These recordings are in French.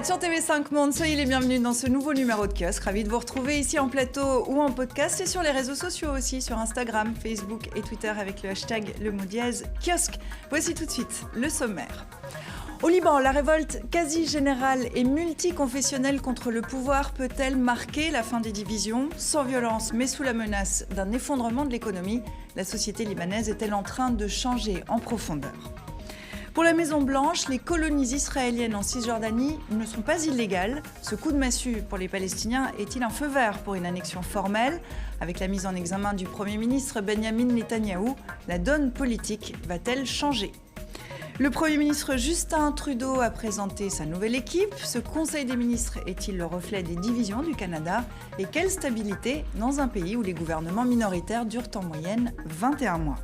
Shabbat sur TV5 Monde, soyez les bienvenus dans ce nouveau numéro de Kiosque. Ravi de vous retrouver ici en plateau ou en podcast et sur les réseaux sociaux aussi, sur Instagram, Facebook et Twitter avec le hashtag le mot dièse Kiosque. Voici tout de suite le sommaire. Au Liban, la révolte quasi générale et multiconfessionnelle contre le pouvoir peut-elle marquer la fin des divisions ? Sans violence, mais sous la menace d'un effondrement de l'économie, la société libanaise est-elle en train de changer en profondeur ? Pour la Maison-Blanche, les colonies israéliennes en Cisjordanie ne sont pas illégales. Ce coup de massue pour les Palestiniens est-il un feu vert pour une annexion formelle ? Avec la mise en examen du Premier ministre Benyamin Netanyahou, la donne politique va-t-elle changer ? Le Premier ministre Justin Trudeau a présenté sa nouvelle équipe. Ce Conseil des ministres est-il le reflet des divisions du Canada ? Et quelle stabilité dans un pays où les gouvernements minoritaires durent en moyenne 21 mois ?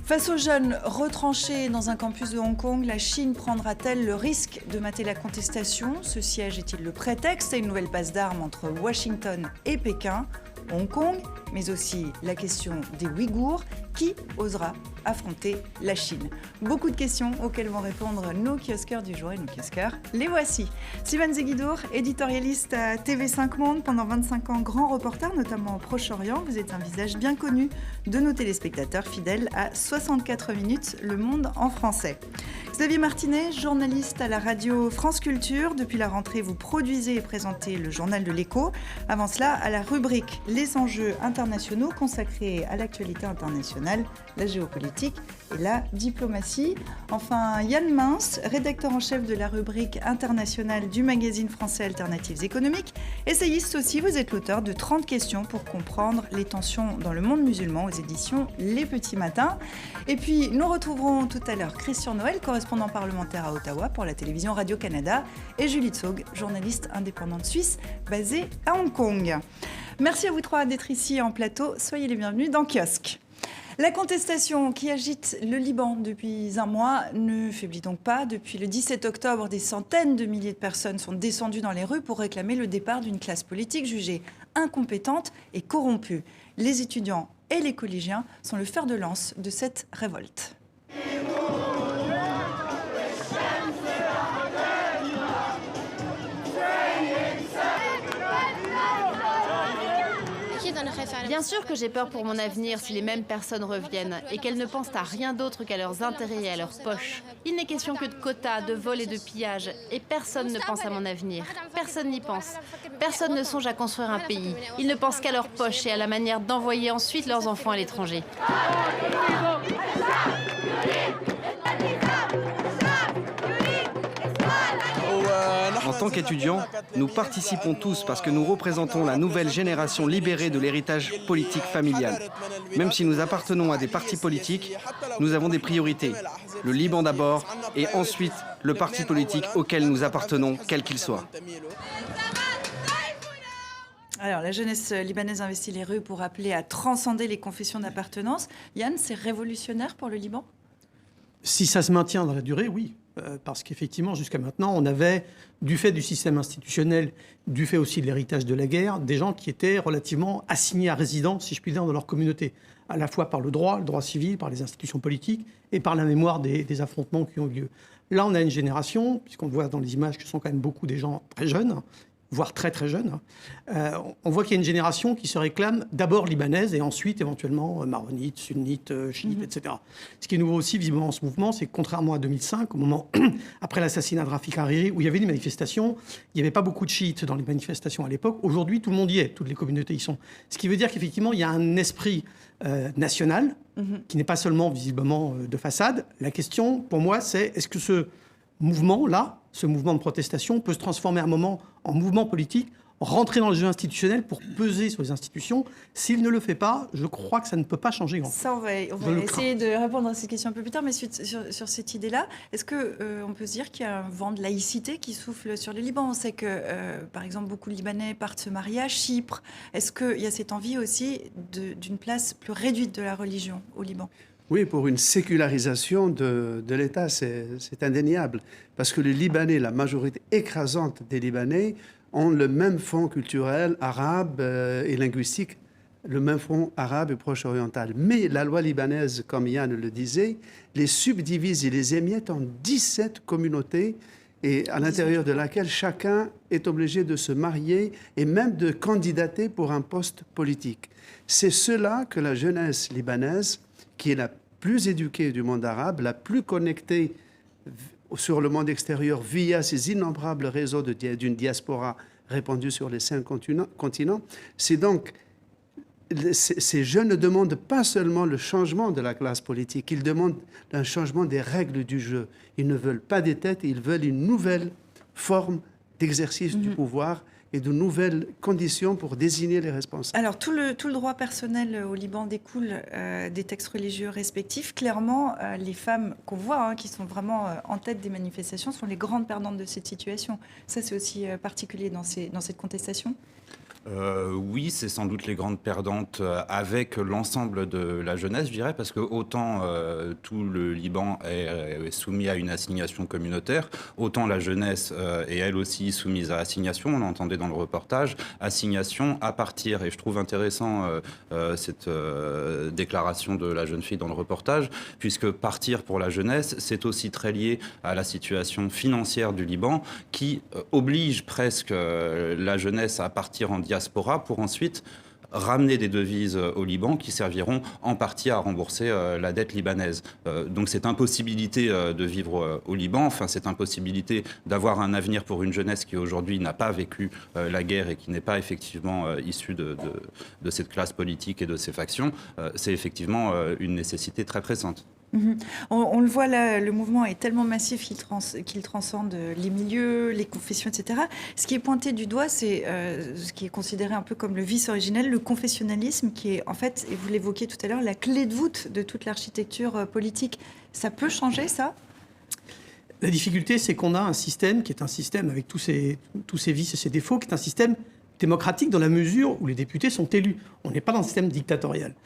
Face aux jeunes retranchés dans un campus de Hong Kong, la Chine prendra-t-elle le risque de mater la contestation ? Ce siège est-il le prétexte à une nouvelle passe d'armes entre Washington et Pékin ? Hong Kong, mais aussi la question des Ouïghours. Qui osera affronter la Chine ? Beaucoup de questions auxquelles vont répondre nos kiosqueurs du jour et nos kiosqueurs. Les voici. Sylvain Zeguidour, éditorialiste à TV5 Monde, pendant 25 ans grand reporter, notamment au Proche-Orient. Vous êtes un visage bien connu de nos téléspectateurs fidèles à 64 minutes Le Monde en français. Xavier Martinet, journaliste à la radio France Culture. Depuis la rentrée, vous produisez et présentez le journal de l'Écho. Avant cela, à la rubrique Les enjeux internationaux consacrée à l'actualité internationale, la géopolitique et la diplomatie. Enfin, Yann Mince, rédacteur en chef de la rubrique internationale du magazine français Alternatives économiques. Essayiste aussi, vous êtes l'auteur de 30 questions pour comprendre les tensions dans le monde musulman aux éditions Les Petits Matins. Et puis, nous retrouverons tout à l'heure Christian Noël, correspondant parlementaire à Ottawa pour la télévision Radio-Canada, et Julie Tsog, journaliste indépendante suisse basée à Hong Kong. Merci à vous trois d'être ici en plateau. Soyez les bienvenus dans Kiosque. La contestation qui agite le Liban depuis un mois ne faiblit donc pas. Depuis le 17 octobre, des centaines de milliers de personnes sont descendues dans les rues pour réclamer le départ d'une classe politique jugée incompétente et corrompue. Les étudiants et les collégiens sont le fer de lance de cette révolte. Bien sûr que j'ai peur pour mon avenir si les mêmes personnes reviennent et qu'elles ne pensent à rien d'autre qu'à leurs intérêts et à leurs poches. Il n'est question que de quotas, de vols et de pillages. Et personne ne pense à mon avenir. Personne n'y pense. Personne ne songe à construire un pays. Ils ne pensent qu'à leurs poches et à la manière d'envoyer ensuite leurs enfants à l'étranger. En tant qu'étudiants, nous participons tous parce que nous représentons la nouvelle génération libérée de l'héritage politique familial. Même si nous appartenons à des partis politiques, nous avons des priorités. Le Liban d'abord et ensuite le parti politique auquel nous appartenons, quel qu'il soit. Alors, la jeunesse libanaise investit les rues pour appeler à transcender les confessions d'appartenance. Yann, c'est révolutionnaire pour le Liban ? Si ça se maintient dans la durée, oui. Parce qu'effectivement, jusqu'à maintenant, on avait, du fait du système institutionnel, du fait aussi de l'héritage de la guerre, des gens qui étaient relativement assignés à résidence, si je puis dire, dans leur communauté, à la fois par le droit civil, par les institutions politiques et par la mémoire des affrontements qui ont eu lieu. Là, on a une génération, puisqu'on le voit dans les images, que ce sont quand même beaucoup des gens très jeunes, voire très très jeunes. On voit qu'il y a une génération qui se réclame d'abord libanaise et ensuite éventuellement maronite, sunnite, chiite, etc. Ce qui est nouveau aussi visiblement en ce mouvement, c'est que contrairement à 2005, au moment après l'assassinat de Rafik Hariri, où il y avait des manifestations, il n'y avait pas beaucoup de chiites dans les manifestations à l'époque. Aujourd'hui, tout le monde y est, toutes les communautés y sont. Ce qui veut dire qu'effectivement, il y a un esprit national qui n'est pas seulement visiblement de façade. La question, pour moi, c'est est-ce que ce mouvement-là, ce mouvement de protestation peut se transformer à un moment en mouvement politique, rentrer dans le jeu institutionnel pour peser sur les institutions. S'il ne le fait pas, je crois que ça ne peut pas changer grand-chose. Ça, on va essayer de répondre à cette question un peu plus tard, mais sur cette idée-là, est-ce qu'on peut se dire qu'il y a un vent de laïcité qui souffle sur le Liban ? On sait que, par exemple, beaucoup de Libanais partent se marier à Chypre. Est-ce qu'il y a cette envie aussi d'une place plus réduite de la religion au Liban ? Oui, pour une sécularisation de l'État, c'est indéniable. Parce que les Libanais, la majorité écrasante des Libanais, ont le même fond culturel arabe et linguistique, le même fond arabe et proche-oriental. Mais la loi libanaise, comme Yann le disait, les subdivise et les émiette en 17 communautés et à l'intérieur de laquelle chacun est obligé de se marier et même de candidater pour un poste politique. C'est cela que la jeunesse libanaise, qui est la plus éduquée du monde arabe, la plus connectée sur le monde extérieur via ces innombrables réseaux d'une diaspora répandue sur les 5 continents, c'est donc ces jeunes ne demandent pas seulement le changement de la classe politique, ils demandent un changement des règles du jeu. Ils ne veulent pas des têtes, ils veulent une nouvelle forme d'exercice du pouvoir et de nouvelles conditions pour désigner les responsables. Alors, tout le droit personnel au Liban découle des textes religieux respectifs. Clairement, les femmes qu'on voit, qui sont vraiment en tête des manifestations, sont les grandes perdantes de cette situation. Ça, c'est aussi particulier dans cette contestation. Oui, c'est sans doute les grandes perdantes avec l'ensemble de la jeunesse, je dirais, parce que autant tout le Liban est soumis à une assignation communautaire, autant la jeunesse est elle aussi soumise à assignation, on l'entendait dans le reportage, assignation à partir, et je trouve intéressant cette déclaration de la jeune fille dans le reportage, puisque partir pour la jeunesse, c'est aussi très lié à la situation financière du Liban, qui oblige presque la jeunesse à partir en diaspora pour ensuite ramener des devises au Liban qui serviront en partie à rembourser la dette libanaise. Donc cette impossibilité de vivre au Liban, enfin cette impossibilité d'avoir un avenir pour une jeunesse qui aujourd'hui n'a pas vécu la guerre et qui n'est pas effectivement issue de cette classe politique et de ces factions, c'est effectivement une nécessité très pressante. On le voit là, le mouvement est tellement massif qu'il transcende les milieux, les confessions, etc. Ce qui est pointé du doigt, c'est ce qui est considéré un peu comme le vice originel, le confessionnalisme, qui est en fait, et vous l'évoquiez tout à l'heure, la clé de voûte de toute l'architecture politique. Ça peut changer, ça ? La difficulté, c'est qu'on a un système qui est un système avec tous ses vices et ses défauts, qui est un système démocratique dans la mesure où les députés sont élus. On n'est pas dans un système dictatorial.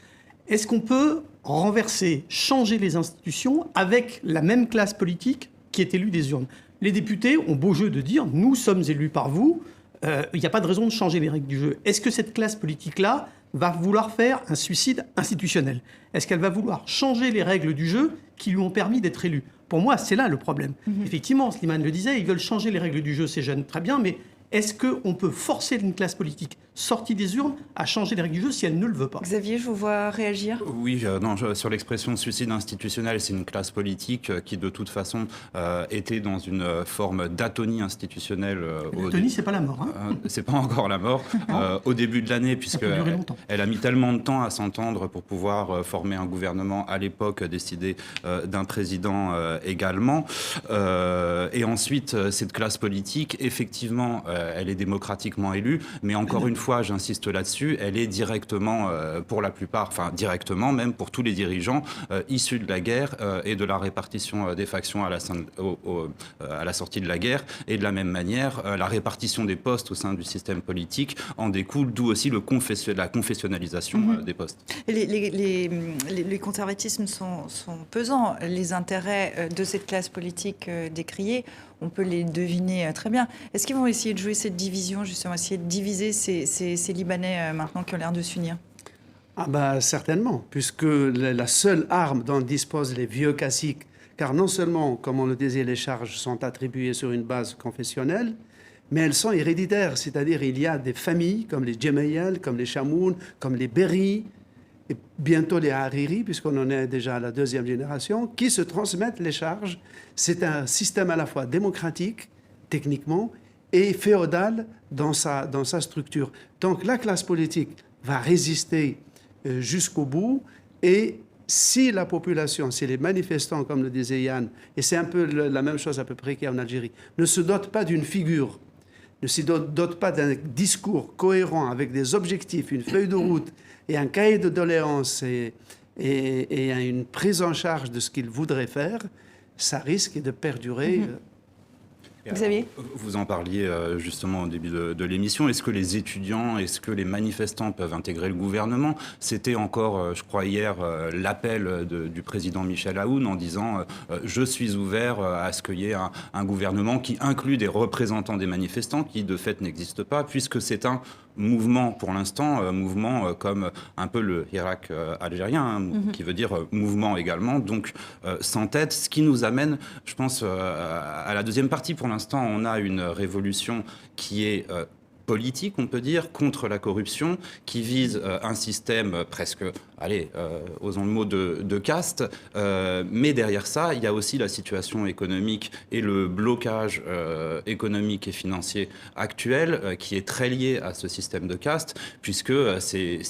Est-ce qu'on peut renverser, changer les institutions avec la même classe politique qui est élue des urnes ? Les députés ont beau jeu de dire « nous sommes élus par vous », il n'y a pas de raison de changer les règles du jeu. Est-ce que cette classe politique-là va vouloir faire un suicide institutionnel ? Est-ce qu'elle va vouloir changer les règles du jeu qui lui ont permis d'être élue ? Pour moi, c'est là le problème. Effectivement, Slimane le disait, ils veulent changer les règles du jeu, ces jeunes, très bien, mais est-ce qu'on peut forcer une classe politique sortie des urnes à changer les règles du jeu si elle ne le veut pas ? Xavier, je vous vois réagir. Oui, sur l'expression suicide institutionnel, c'est une classe politique qui de toute façon était dans une forme d'atonie institutionnelle. L'atonie, c'est pas la mort. C'est pas encore la mort. Au début de l'année, puisqu'elle a mis tellement de temps à s'entendre pour pouvoir former un gouvernement à l'époque, décider d'un président également. Et ensuite, cette classe politique, effectivement, elle est démocratiquement élue, mais encore une fois, j'insiste là-dessus, elle est directement, pour la plupart, enfin directement même pour tous les dirigeants issus de la guerre et de la répartition des factions à la sortie de la guerre. Et de la même manière, la répartition des postes au sein du système politique en découle, d'où aussi la confessionnalisation des postes. Les conservatismes sont pesants. Les intérêts de cette classe politique décriée, on peut les deviner très bien. Est-ce qu'ils vont essayer de jouer cette division, justement, essayer de diviser ces Libanais maintenant qui ont l'air de s'unir ? Certainement, puisque la seule arme dont disposent les vieux caciques, car non seulement, comme on le disait, les charges sont attribuées sur une base confessionnelle, mais elles sont héréditaires, c'est-à-dire il y a des familles comme les Djemayel, comme les Chamoun, comme les Berri, et bientôt les Hariri, puisqu'on en est déjà à la 2e génération, qui se transmettent les charges. C'est un système à la fois démocratique, techniquement, et féodal dans sa structure. Donc la classe politique va résister jusqu'au bout, et si la population, si les manifestants, comme le disait Yann, et c'est un peu la même chose à peu près qu'en Algérie, ne se dotent pas d'une figure, ne se dotent pas d'un discours cohérent avec des objectifs, une feuille de route et un cahier de doléances et une prise en charge de ce qu'ils voudraient faire, ça risque de perdurer. Xavier ? Vous en parliez justement au début de l'émission. Est-ce que les étudiants, est-ce que les manifestants peuvent intégrer le gouvernement ? C'était encore, je crois, hier, l'appel du président Michel Aoun en disant « Je suis ouvert à ce qu'il y ait un gouvernement qui inclut des représentants des manifestants, qui de fait n'existe pas, puisque c'est un mouvement pour l'instant, mouvement comme un peu le Hirak algérien, hein, qui veut dire mouvement également, donc sans tête, ce qui nous amène, je pense, à la deuxième partie. Pour l'instant, on a une révolution qui est politique, on peut dire, contre la corruption, qui vise un système presque, osons le mot, de caste. Mais derrière ça, il y a aussi la situation économique et le blocage économique et financier actuel qui est très lié à ce système de caste, puisque c'est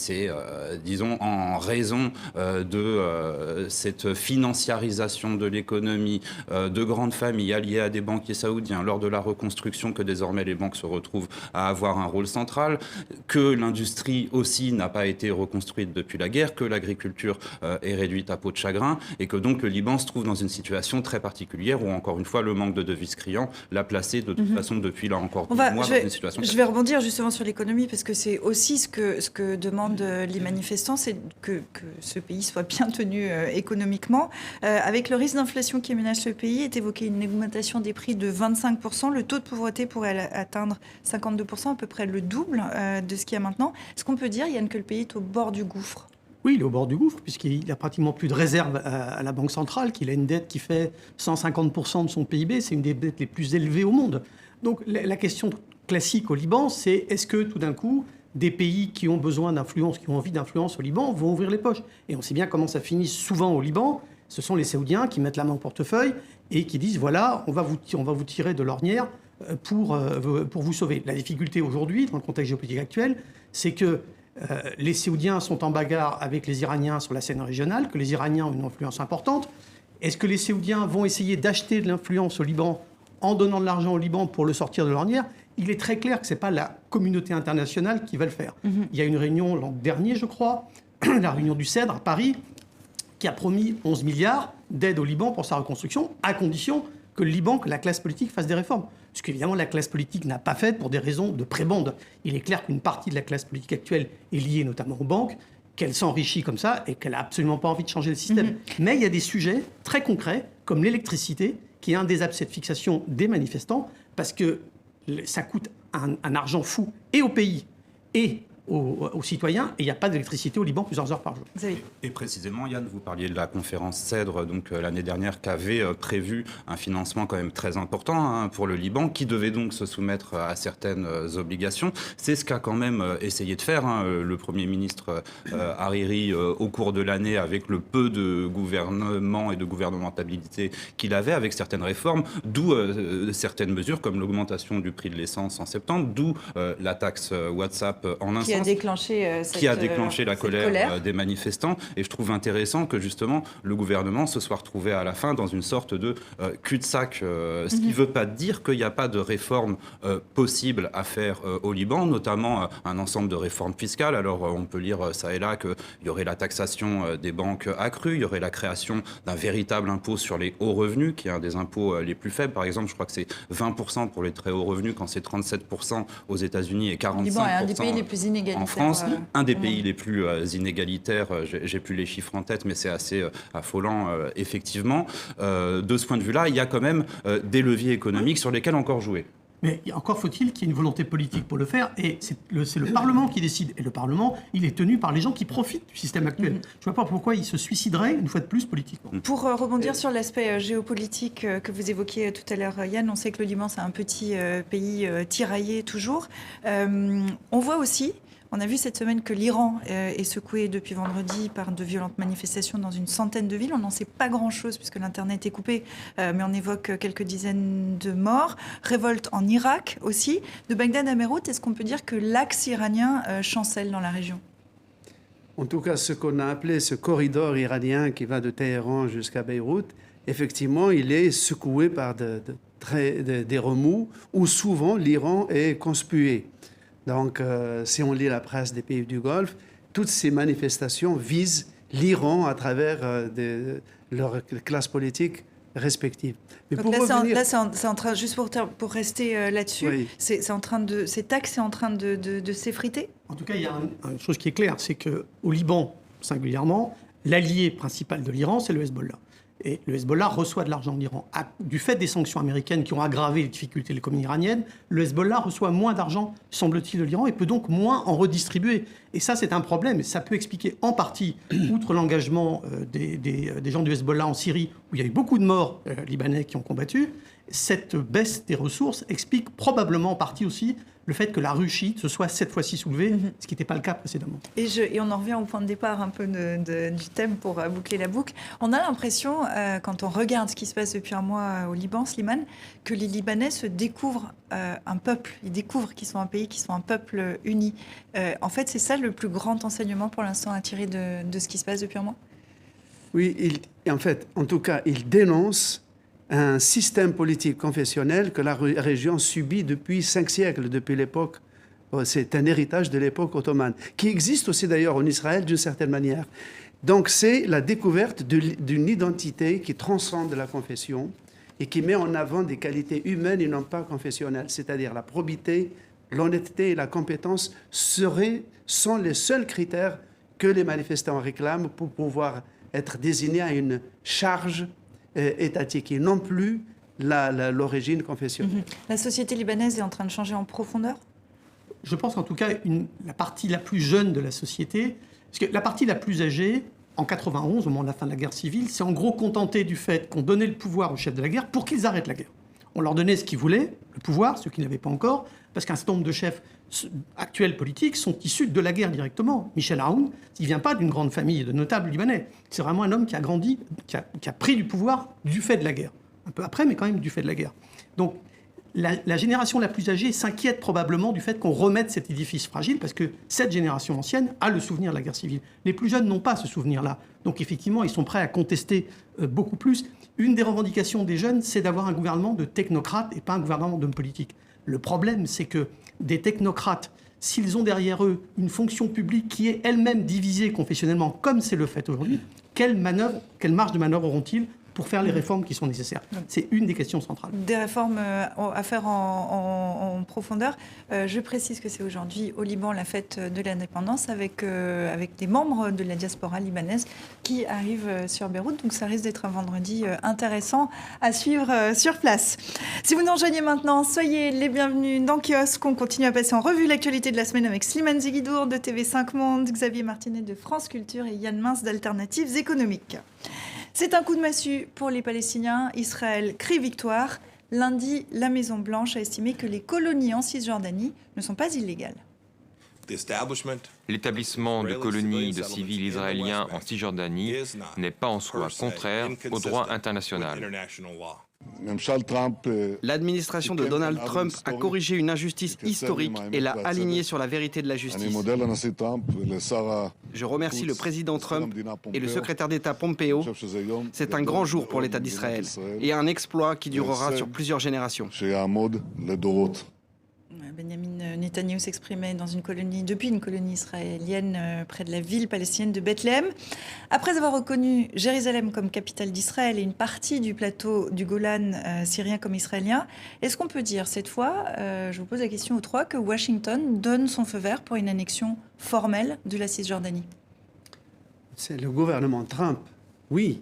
disons, en raison de cette financiarisation de l'économie, de grandes familles alliées à des banquiers saoudiens lors de la reconstruction que désormais les banques se retrouvent à avoir un rôle central, que l'industrie aussi n'a pas été reconstruite depuis la guerre, que l'agriculture est réduite à peau de chagrin, et que donc le Liban se trouve dans une situation très particulière où, encore une fois, le manque de devises criant l'a placé de toute façon depuis là encore 12 mois dans une situation... Je vais rebondir justement sur l'économie, parce que c'est aussi ce que demandent les manifestants, c'est que ce pays soit bien tenu économiquement. Avec le risque d'inflation qui menace le pays, est évoqué une augmentation des prix de 25%. Le taux de pauvreté pourrait atteindre 52%, à peu près le double de ce qu'il y a maintenant. Est-ce qu'on peut dire, Yann, que le pays est au bord du gouffre ? Oui, il est au bord du gouffre, puisqu'il n'a pratiquement plus de réserves à la Banque centrale, qu'il a une dette qui fait 150% de son PIB. C'est une des dettes les plus élevées au monde. Donc la question classique au Liban, c'est est-ce que tout d'un coup, des pays qui ont besoin d'influence, qui ont envie d'influence au Liban, vont ouvrir les poches ? Et on sait bien comment ça finit souvent au Liban. Ce sont les Saoudiens qui mettent la main au portefeuille et qui disent, voilà, on va vous tirer de l'ornière pour vous sauver. La difficulté aujourd'hui, dans le contexte géopolitique actuel, c'est que les Saoudiens sont en bagarre avec les Iraniens sur la scène régionale, que les Iraniens ont une influence importante. Est-ce que les Saoudiens vont essayer d'acheter de l'influence au Liban en donnant de l'argent au Liban pour le sortir de l'ornière ? Il est très clair que ce n'est pas la communauté internationale qui va le faire. Il y a une réunion l'an dernier, je crois, la réunion du CEDRE à Paris, qui a promis 11 milliards d'aide au Liban pour sa reconstruction, à condition que le Liban, que la classe politique fasse des réformes. Ce qu'évidemment la classe politique n'a pas fait pour des raisons de prébande. Il est clair qu'une partie de la classe politique actuelle est liée notamment aux banques, qu'elle s'enrichit comme ça et qu'elle n'a absolument pas envie de changer le système. Mais il y a des sujets très concrets, comme l'électricité, qui est un des abcès de fixation des manifestants, parce que ça coûte un argent fou et au pays et aux citoyens, et il n'y a pas d'électricité au Liban plusieurs heures par jour. Et précisément, Yann, vous parliez de la conférence CEDRE, donc l'année dernière, qui avait prévu un financement quand même très important pour le Liban, qui devait donc se soumettre à certaines obligations. C'est ce qu'a quand même essayé de faire le Premier ministre Hariri au cours de l'année, avec le peu de gouvernement et de gouvernementabilité qu'il avait, avec certaines réformes, d'où certaines mesures comme l'augmentation du prix de l'essence en septembre, d'où la taxe WhatsApp en un qui a déclenché la colère des manifestants. Et je trouve intéressant que justement le gouvernement se soit retrouvé à la fin dans une sorte de cul-de-sac, ce qui ne veut pas dire qu'il n'y a pas de réformes possibles à faire au Liban, notamment un ensemble de réformes fiscales. Alors on peut lire ça et là qu'il y aurait la taxation des banques accrue, il y aurait la création d'un véritable impôt sur les hauts revenus, qui est un des impôts les plus faibles. Par exemple, je crois que c'est 20% pour les très hauts revenus, quand c'est 37% aux États-Unis et 45% Liban est un des pays les plus inégalitaires en France, un des pays les plus inégalitaires. J'ai plus les chiffres en tête, mais c'est assez affolant, effectivement. De ce point de vue-là, il y a quand même des leviers économiques sur lesquels encore jouer. Mais encore faut-il qu'il y ait une volonté politique pour le faire, et c'est le Parlement qui décide. Et le Parlement, il est tenu par les gens qui profitent du système actuel. Je ne vois pas pourquoi il se suiciderait, une fois de plus, politiquement. Pour rebondir sur l'aspect géopolitique que vous évoquiez tout à l'heure, Yann, on sait que le Liban, c'est un petit pays tiraillé toujours. On voit aussi... On a vu cette semaine que l'Iran est secoué depuis vendredi par de violentes manifestations dans une centaine de villes. On n'en sait pas grand-chose puisque l'Internet est coupé, mais on évoque quelques dizaines de morts. Révolte en Irak aussi. De Bagdad à Beyrouth, est-ce qu'on peut dire que l'axe iranien chancelle dans la région ? En tout cas, ce qu'on a appelé ce corridor iranien qui va de Téhéran jusqu'à Beyrouth, effectivement, il est secoué par des remous où souvent l'Iran est conspué. Donc, si on lit la presse des pays du Golfe, toutes ces manifestations visent l'Iran à travers leurs classes politiques respectives. Mais donc c'est en train, juste pour rester là-dessus, oui. Cet axe est en train de s'effriter ? En tout cas, il y a une chose qui est claire, c'est qu'au Liban, singulièrement, l'allié principal de l'Iran, c'est le Hezbollah. Et le Hezbollah reçoit de l'argent de l'Iran. Du fait des sanctions américaines qui ont aggravé les difficultés de l'économie iranienne, le Hezbollah reçoit moins d'argent, semble-t-il, de l'Iran et peut donc moins en redistribuer. Et ça, c'est un problème. Et ça peut expliquer en partie, outre l'engagement des gens du Hezbollah en Syrie, où il y a eu beaucoup de morts libanais qui ont combattu, cette baisse des ressources explique probablement en partie aussi le fait que la rue chiite se soit cette fois-ci soulevée, ce qui n'était pas le cas précédemment. Et on en revient au point de départ un peu du thème pour boucler la boucle. On a l'impression, quand on regarde ce qui se passe depuis un mois au Liban, Slimane, que les Libanais se découvrent un peuple. Ils découvrent qu'ils sont un pays, qu'ils sont un peuple uni. En fait, c'est ça le plus grand enseignement pour l'instant à tirer de ce qui se passe depuis un mois ? Oui, en tout cas, il dénonce un système politique confessionnel que la région subit depuis 5 siècles, depuis l'époque. C'est un héritage de l'époque ottomane, qui existe aussi d'ailleurs en Israël d'une certaine manière. Donc c'est la découverte d'une identité qui transcende la confession et qui met en avant des qualités humaines et non pas confessionnelles, c'est-à-dire la probité, l'honnêteté et la compétence sont les seuls critères que les manifestants réclament pour pouvoir être désignés à une charge étatique et non plus l'origine confessionnelle. La société libanaise est en train de changer en profondeur ? Je pense qu'en tout cas, la partie la plus jeune de la société, parce que la partie la plus âgée, en 91, au moment de la fin de la guerre civile, c'est en gros contenté du fait qu'on donnait le pouvoir aux chefs de la guerre pour qu'ils arrêtent la guerre. On leur donnait ce qu'ils voulaient, le pouvoir, ceux qui n'avaient pas encore, parce qu'un certain nombre de chefs actuels politiques sont issus de la guerre directement. Michel Aoun, il ne vient pas d'une grande famille de notables libanais. C'est vraiment un homme qui a grandi, qui a pris du pouvoir du fait de la guerre. Un peu après, mais quand même du fait de la guerre. Donc, la génération la plus âgée s'inquiète probablement du fait qu'on remette cet édifice fragile, parce que cette génération ancienne a le souvenir de la guerre civile. Les plus jeunes n'ont pas ce souvenir-là. Donc effectivement, ils sont prêts à contester beaucoup plus. Une des revendications des jeunes, c'est d'avoir un gouvernement de technocrates et pas un gouvernement d'hommes politiques. Le problème, c'est que des technocrates, s'ils ont derrière eux une fonction publique qui est elle-même divisée confessionnellement, comme c'est le fait aujourd'hui, quelle marge de manœuvre auront-ils pour faire les réformes qui sont nécessaires? C'est une des questions centrales. Des réformes à faire en profondeur. Je précise que c'est aujourd'hui au Liban la fête de l'indépendance avec des membres de la diaspora libanaise qui arrivent sur Beyrouth. Donc ça risque d'être un vendredi intéressant à suivre sur place. Si vous nous rejoignez maintenant, soyez les bienvenus dans Kiosque. On continue à passer en revue l'actualité de la semaine avec Slimane Zeguidour de TV5 Monde, Xavier Martinet de France Culture et Yann Mince d'Alternatives économiques. C'est un coup de massue pour les Palestiniens. Israël crie victoire. Lundi, la Maison-Blanche a estimé que les colonies en Cisjordanie ne sont pas illégales. L'établissement de colonies de civils israéliens en Cisjordanie n'est pas en soi contraire au droit international. L'administration de Donald Trump a corrigé une injustice historique et l'a alignée sur la vérité de la justice. Je remercie le président Trump et le secrétaire d'État Pompeo. C'est un grand jour pour l'État d'Israël et un exploit qui durera sur plusieurs générations. Benjamin Netanyahou s'exprimait depuis une colonie israélienne près de la ville palestinienne de Bethléem. Après avoir reconnu Jérusalem comme capitale d'Israël et une partie du plateau du Golan syrien comme israélien, est-ce qu'on peut dire cette fois, je vous pose la question aux trois, que Washington donne son feu vert pour une annexion formelle de la Cisjordanie? C'est le gouvernement Trump, oui.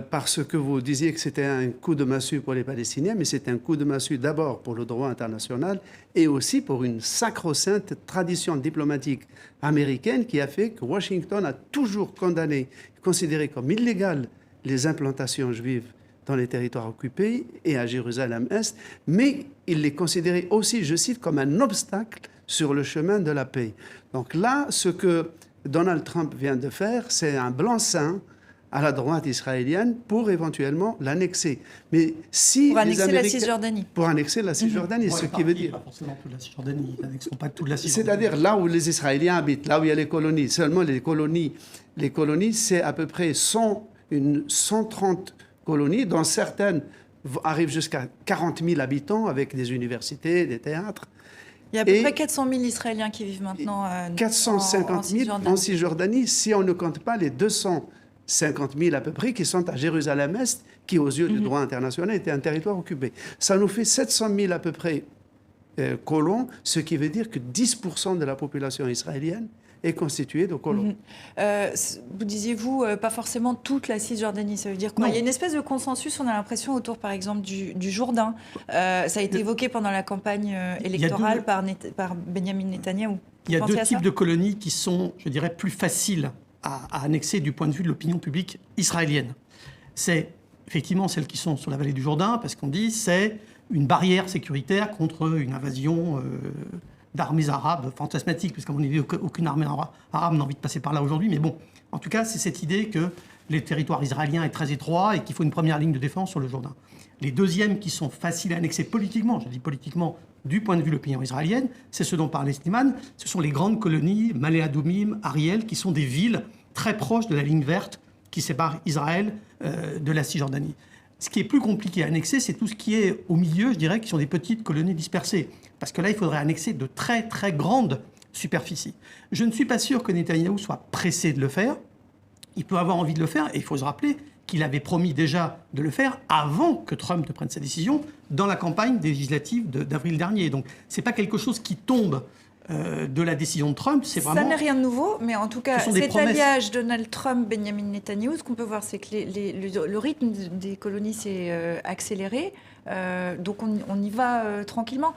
Parce que vous disiez que c'était un coup de massue pour les Palestiniens, mais c'est un coup de massue d'abord pour le droit international et aussi pour une sacro-sainte tradition diplomatique américaine qui a fait que Washington a toujours condamné, considéré comme illégales les implantations juives dans les territoires occupés et à Jérusalem-Est, mais il les considérait aussi, je cite, comme un obstacle sur le chemin de la paix. Donc là, ce que Donald Trump vient de faire, c'est un blanc-seing à la droite israélienne pour éventuellement l'annexer. Mais si pour annexer la Cisjordanie. Pour annexer la Cisjordanie, ce qui veut dire... Pas forcément toute la Cisjordanie, ils n'annexeront pas toute la Cisjordanie. C'est-à-dire là où les Israéliens habitent, là où il y a les colonies. Seulement les colonies, c'est à peu près 130 colonies, dont certaines arrivent jusqu'à 40 000 habitants avec des universités, des théâtres. Il y a à peu près 400 000 Israéliens qui vivent maintenant 450 000 en Cisjordanie, si on ne compte pas les 250 000 à peu près qui sont à Jérusalem-Est, qui aux yeux du droit international était un territoire occupé. Ça nous fait 700 000 à peu près colons, ce qui veut dire que 10% de la population israélienne est constituée de colons. Vous disiez, vous, pas forcément toute la Cisjordanie, ça veut dire quoi? Il y a une espèce de consensus, on a l'impression, autour, par exemple, du Jourdain. Ça a été évoqué pendant la campagne électorale par Benjamin Netanyahou. Il y a deux types de colonies qui sont, je dirais, plus faciles à annexer du point de vue de l'opinion publique israélienne. C'est effectivement celles qui sont sur la vallée du Jourdain, parce qu'on dit c'est une barrière sécuritaire contre une invasion d'armées arabes fantasmatiques, parce qu'à mon avis, aucune armée arabe n'a envie de passer par là aujourd'hui. Mais bon, en tout cas, c'est cette idée que le territoire israélien est très étroit et qu'il faut une première ligne de défense sur le Jourdain. Les deuxièmes qui sont faciles à annexer politiquement, je dis politiquement, du point de vue de l'opinion israélienne, c'est ce dont parlait Slimane, ce sont les grandes colonies, Malé Adoumim, Ariel, qui sont des villes très proches de la ligne verte qui sépare Israël de la Cisjordanie. Ce qui est plus compliqué à annexer, c'est tout ce qui est au milieu, je dirais, qui sont des petites colonies dispersées. Parce que là, il faudrait annexer de très, très grandes superficies. Je ne suis pas sûr que Netanyahou soit pressé de le faire. Il peut avoir envie de le faire, et il faut se rappeler qu'il avait promis déjà de le faire avant que Trump ne prenne sa décision dans la campagne législative d'avril dernier. Donc, ce n'est pas quelque chose qui tombe de la décision de Trump, c'est vraiment... Ça n'est rien de nouveau, mais en tout cas, cet alliage Donald Trump-Benjamin Netanyahou, ce qu'on peut voir, c'est que le rythme des colonies s'est accéléré, donc on y va tranquillement.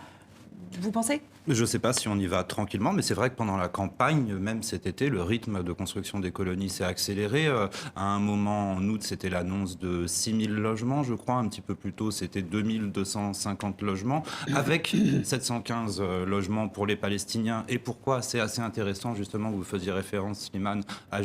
Vous pensez ? Je ne sais pas si on y va tranquillement, mais c'est vrai que pendant la campagne, même cet été, le rythme de construction des colonies s'est accéléré. À un moment, en août, c'était l'annonce de 6 000 logements, je crois. Un petit peu plus tôt, c'était 2 250 logements, avec 715 logements pour les Palestiniens. Et pourquoi ? C'est assez intéressant, justement, vous faisiez référence, Slimane, à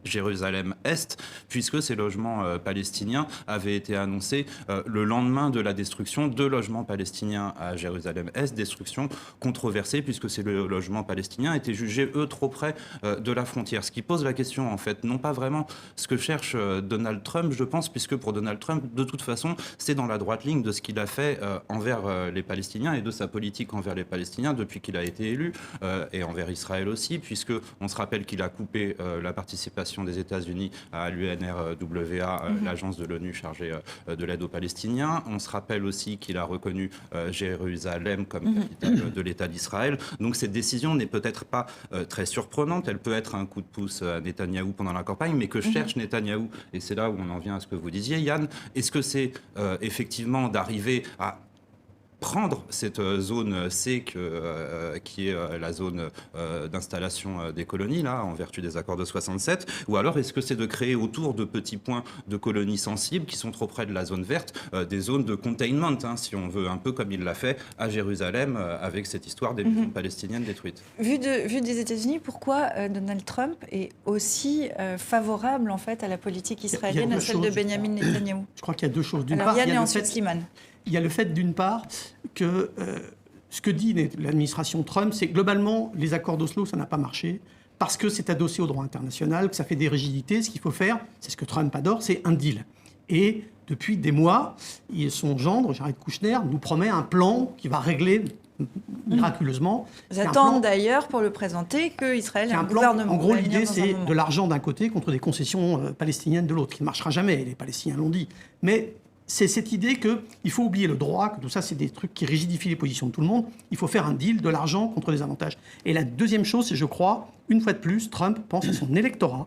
Jérusalem-Est, puisque ces logements palestiniens avaient été annoncés le lendemain de la destruction de logements palestiniens à Jérusalem-Est, destruction controversée, puisque ces logements palestiniens étaient jugés, eux, trop près de la frontière. Ce qui pose la question, en fait, non pas vraiment ce que cherche Donald Trump, je pense, puisque pour Donald Trump, de toute façon, c'est dans la droite ligne de ce qu'il a fait envers les Palestiniens et de sa politique envers les Palestiniens depuis qu'il a été élu, et envers Israël aussi, puisque on se rappelle qu'il a coupé la participation des États-Unis à l'UNRWA, l'agence de l'ONU chargée de l'aide aux Palestiniens. On se rappelle aussi qu'il a reconnu Jérusalem comme capitale de l'État d'Israël. Donc cette décision n'est peut-être pas très surprenante. Elle peut être un coup de pouce à Netanyahou pendant la campagne, mais que cherche Netanyahou, et c'est là où on en vient à ce que vous disiez, Yann, est-ce que c'est effectivement d'arriver à prendre cette zone C qui est la zone d'installation des colonies, là, en vertu des accords de 67, ou alors est-ce que c'est de créer autour de petits points de colonies sensibles qui sont trop près de la zone verte, des zones de containment, si on veut, un peu comme il l'a fait à Jérusalem avec cette histoire des maisons palestiniennes détruites. Vu des États-Unis, pourquoi Donald Trump est aussi favorable en fait à la politique israélienne, à celle de Benjamin Netanyahou ? Je crois qu'il y a deux choses. D'une part, Yann et ensuite Slimane. Il y a le fait, d'une part, que ce que dit l'administration Trump, c'est que globalement, les accords d'Oslo, ça n'a pas marché, parce que c'est adossé au droit international, que ça fait des rigidités. Ce qu'il faut faire, c'est ce que Trump adore, c'est un deal. Et depuis des mois, son gendre, Jared Kushner, nous promet un plan qui va régler miraculeusement. Ils attendent d'ailleurs pour le présenter qu'Israël ait un gouvernement. En gros, l'idée, c'est de l'argent d'un côté contre des concessions palestiniennes de l'autre, qui ne marchera jamais, les Palestiniens l'ont dit. Mais c'est cette idée qu'il faut oublier le droit, que tout ça, c'est des trucs qui rigidifient les positions de tout le monde. Il faut faire un deal de l'argent contre les avantages. Et la deuxième chose, c'est, je crois, une fois de plus, Trump pense à son électorat,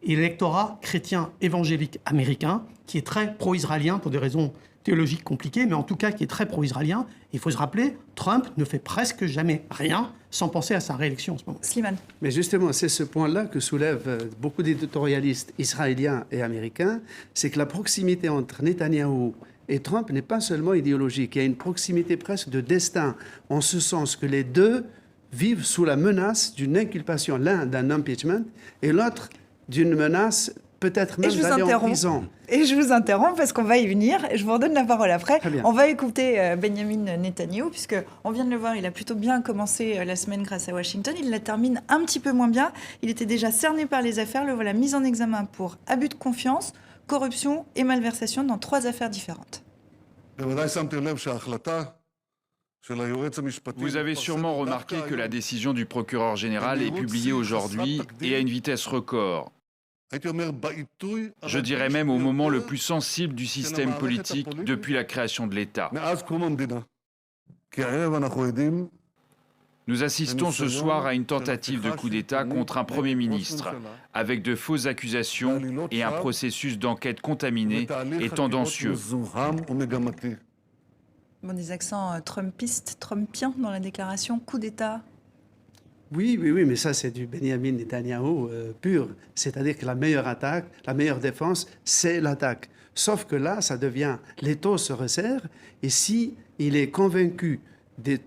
et l'électorat chrétien évangélique américain, qui est très pro-israélien pour des raisons théologiques compliquées, mais en tout cas qui est très pro-israélien. Il faut se rappeler, Trump ne fait presque jamais rien sans penser à sa réélection en ce moment. Slimane. Mais justement, c'est ce point-là que soulèvent beaucoup d'éditorialistes israéliens et américains, c'est que la proximité entre Netanyahou et Trump n'est pas seulement idéologique, il y a une proximité presque de destin, en ce sens que les deux vivent sous la menace d'une inculpation, l'un d'un impeachment et l'autre d'une menace peut-être même d'aller en prison. Et je vous interromps parce qu'on va y venir. Je vous redonne la parole après. On va écouter Benjamin Netanyahou, puisqu'on vient de le voir, il a plutôt bien commencé la semaine grâce à Washington. Il la termine un petit peu moins bien. Il était déjà cerné par les affaires. Le voilà mis en examen pour abus de confiance, corruption et malversation dans 3 affaires différentes. Vous avez sûrement remarqué que la décision du procureur général est publiée aujourd'hui et à une vitesse record. Je dirais même au moment le plus sensible du système politique depuis la création de l'État. Nous assistons ce soir à une tentative de coup d'État contre un Premier ministre, avec de fausses accusations et un processus d'enquête contaminé et tendancieux. Bon, des accents trumpistes, trumpiens dans la déclaration coup d'État. Oui, mais ça, c'est du Benjamin Netanyahou pur. C'est-à-dire que la meilleure attaque, la meilleure défense, c'est l'attaque. Sauf que là, ça devient... Les taux se resserrent, et si il est convaincu des